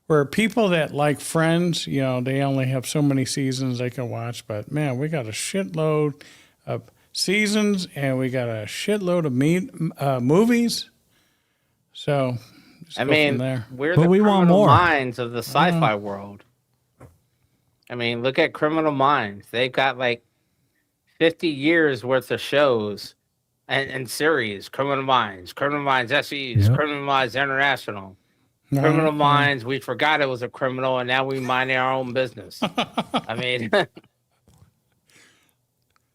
where people that like Friends, they only have so many seasons they can watch. But man, we got a shitload of seasons and we got a shitload of movies. So, I go mean, from there. we're But the we want criminal more. minds of the sci-fi world. I mean, look at Criminal Minds. They've got like 50 years worth of shows and series. Criminal Minds SEs, Yep. Criminal Minds International. Criminal Minds, we forgot it was a criminal and now we mind our own business. I mean,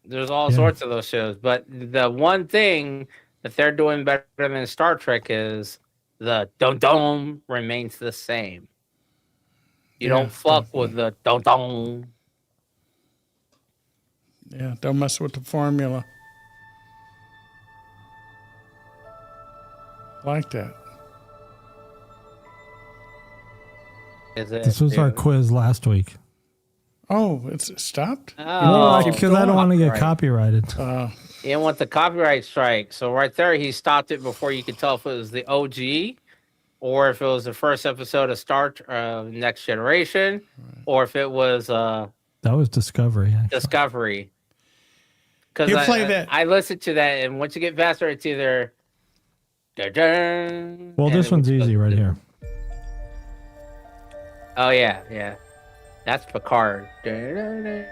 there's all sorts of those shows. But the one thing that they're doing better than Star Trek is the dum-dum remains the same. You don't fuck with the dum-dum. Yeah, don't mess with the formula. Like that. This was our quiz last week. Oh, it's stopped? Oh, Because I don't want to get copyrighted. He didn't want the copyright strike. So right there, he stopped it before you could tell if it was the OG or if it was the first episode of Star Next Generation, or if it was That was Discovery. Actually. Discovery. Because You play that. I listened to that, and once you get faster, it's either... dun-dun, Well, and this it one's goes- easy right here. Oh, yeah. That's Picard. Dun-dun-dun.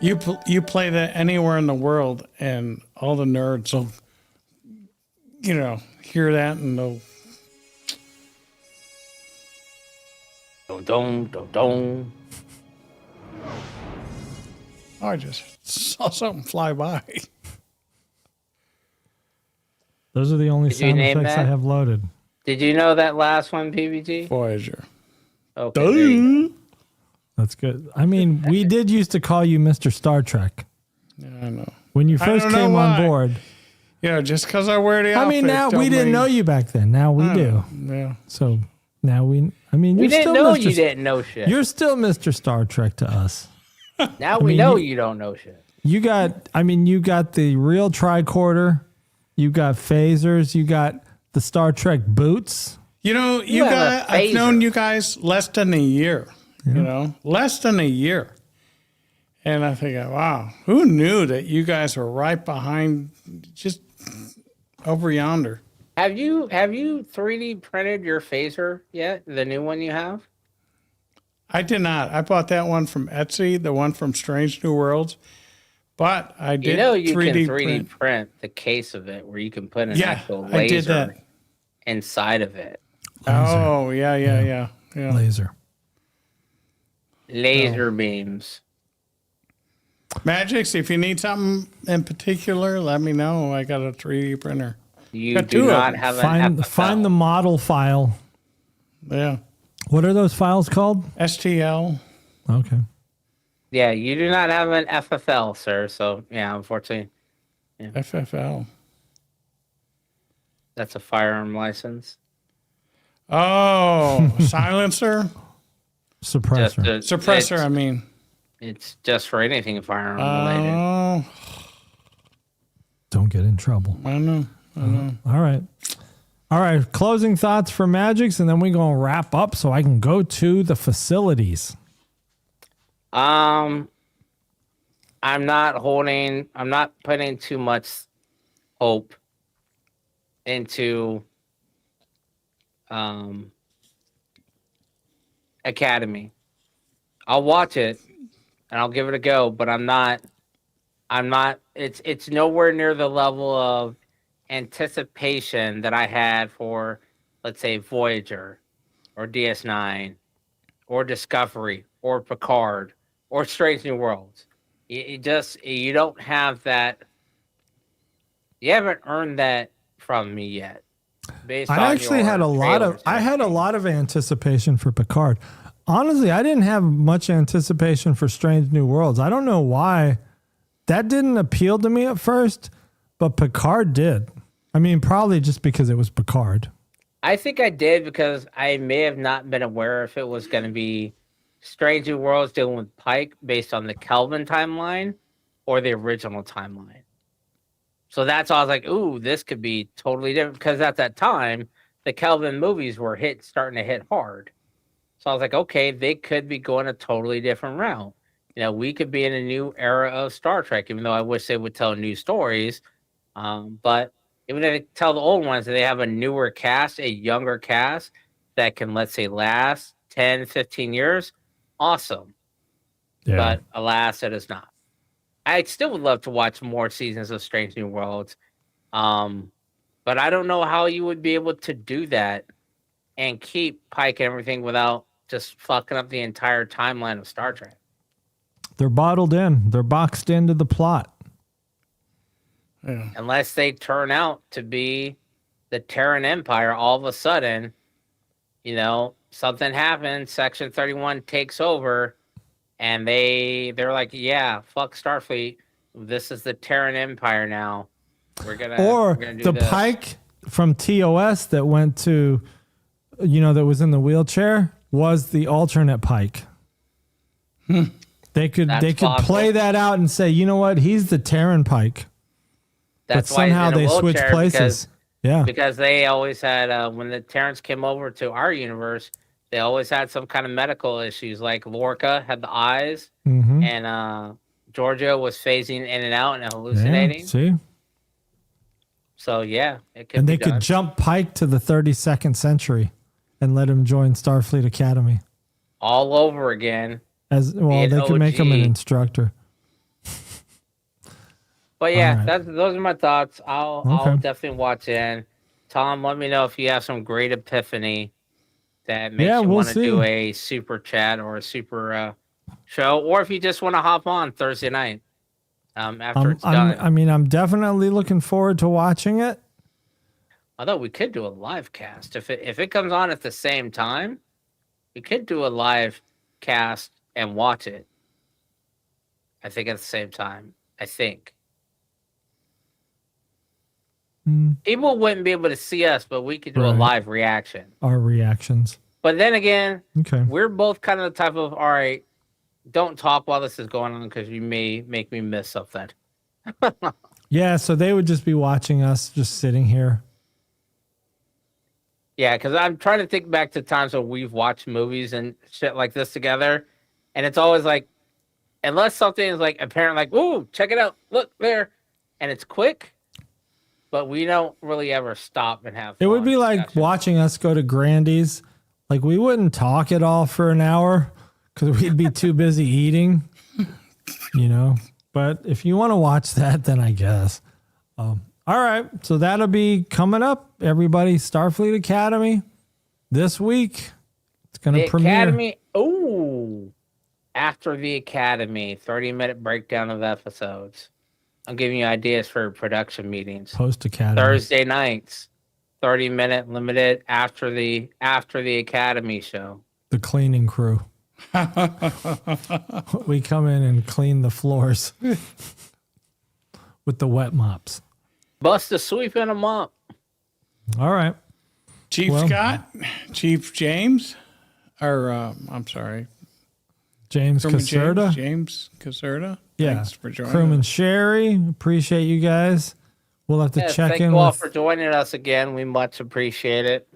You play that anywhere in the world, and all the nerds will, hear that, and they'll. Dun-dun, dun-dun. Oh, I just saw something fly by. Those are the only Did you sound name effects I that? have loaded. Did you know that last one, PBG? Voyager. Okay. There you go. That's good. I mean, we did used to call you Mr. Star Trek. Yeah, I know. When you I first don't know came on why. board. Just because I wear the I outfit. mean, now don't we didn't mean- know you back then. Now we do. Yeah. So now we, I mean, We you're didn't still know Mr. you didn't know shit. You're still Mr. Star Trek to us. Now we mean, know you- you don't know shit. You got the real tricorder. You got phasers. You got the Star Trek boots. You have guys, a I've known phaser. you guys less than a year. Less than a year. And I think, wow, who knew that you guys were right behind, just over yonder? Have you 3D printed your phaser yet? The new one you have? I did not. I bought that one from Etsy, the one from Strange New Worlds. But I did You 3D can 3D print. print the case of it where you can put an Yeah, actual I did laser that. inside of it. Oh, yeah. Laser. Laser beams. Mgyx, if you need something in particular, let me know. I got a 3D printer. You Got do two of not them. have an FFL. Find the model file. Yeah. What are those files called? STL. Okay. Yeah, you do not have an FFL, sir. So yeah, unfortunately, FFL. that's a firearm license. Oh, silencer? Suppressor. Suppressor, I mean. It's just for anything firearm related. Oh, Don't get in trouble. I know. All right. All right. Closing thoughts for Mgyx, and then we're going to wrap up so I can go to the facilities. I'm not putting too much hope into Academy. I'll watch it and I'll give it a go, but I'm not it's nowhere near the level of anticipation that I had for, let's say, Voyager or DS9 or Discovery or Picard or Strange New Worlds. You don't have that. You haven't earned that from me yet. I actually had a lot of anticipation for Picard. Honestly, I didn't have much anticipation for Strange New Worlds. I don't know why. That didn't appeal to me at first, but Picard did. I mean, probably just because it was Picard. I think I did because I may have not been aware if it was going to be Strange New Worlds dealing with Pike based on the Kelvin timeline or the original timeline. So that's why I was like, ooh, this could be totally different. Because at that time, the Kelvin movies were starting to hit hard. So I was like, okay, they could be going a totally different route. You know, we could be in a new era of Star Trek, even though I wish they would tell new stories. But even if they tell the old ones, they have a newer cast, a younger cast that can, let's say, last 10, 15 years. Awesome. Yeah. But alas, it is not. I still would love to watch more seasons of Strange New Worlds. But I don't know how you would be able to do that and keep Pike and everything without just fucking up the entire timeline of Star Trek. They're bottled in. They're boxed into the plot. Yeah. Unless they turn out to be the Terran Empire, all of a sudden, you know, something happens, Section 31 takes over, and they're like, yeah, fuck Starfleet. This is the Terran Empire now. We're gonna do the this. Pike from TOS that went to, you know, that was in the wheelchair was the alternate Pike. They could play that out and say, you know what, he's the Terran Pike. That's but somehow they switched places. Because they always had, when the Terrans came over to our universe, they always had some kind of medical issues. Like Lorca had the eyes, and Georgia was phasing in and out and hallucinating. Yeah, see? So, yeah, it could and be they could jump Pike to the 32nd century and let him join Starfleet Academy. All over again. As well, they could make him an instructor. But yeah, those are my thoughts. I'll definitely watch in. Tom, let me know if you have some great epiphany that makes you want to do a super chat or a super show, or if you just want to hop on Thursday night after it's done. I'm definitely looking forward to watching it. Although we could do a live cast if it comes on at the same time, we could do a live cast and watch it. I think at the same time. I think. People wouldn't be able to see us, but we could do a live reaction. Our reactions. But then again, okay, we're both kind of the type of, all right, don't talk while this is going on because you may make me miss something. Yeah, so they would just be watching us just sitting here. Yeah, because I'm trying to think back to times when we've watched movies and shit like this together, and it's always like, unless something is like apparent, like, ooh, check it out, look there, and it's quick. But we don't really ever stop and have fun. It would be like watching us go to Grandy's. Like, we wouldn't talk at all for an hour because we'd be too busy eating, you know. But if you want to watch that, then I guess. All right. So that'll be coming up, everybody. Starfleet Academy this week. It's going to premiere. Academy. Ooh. After the Academy, 30-minute breakdown of episodes. I'm giving you ideas for production meetings. Post-Academy. Thursday nights, 30-minute limited after the Academy show. The cleaning crew. We come in and clean the floors with the wet mops. Bust a sweep and a mop. All right. Chief Scott, Chief James, or I'm sorry. James Caserta. James Caserta. Yeah. Thanks for joining Crewman us. Sherry. Appreciate you guys. We'll have to check thank in you all with. for joining us again. We much appreciate it.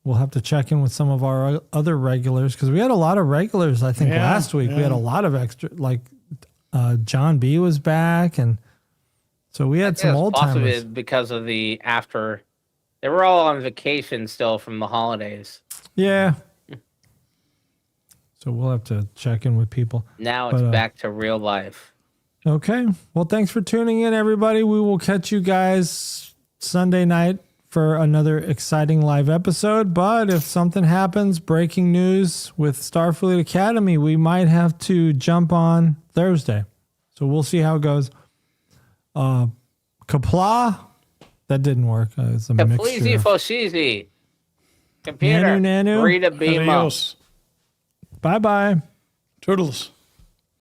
We'll have to check in with some of our other regulars because we had a lot of regulars. I think last week we had a lot of extra. Like John B was back, and so we had some old timers. Because of the after, they were all on vacation still from the holidays. Yeah. So we'll have to check in with people. Now it's back to real life. Okay. Well, thanks for tuning in, everybody. We will catch you guys Sunday night for another exciting live episode. But if something happens, breaking news with Starfleet Academy, we might have to jump on Thursday. So we'll see how it goes. Kapla, that didn't work. It's a mixture. Kapleezy Foshizi. Computer. Nanu. Rita Beam up. Adios. Bye-bye. Toodles.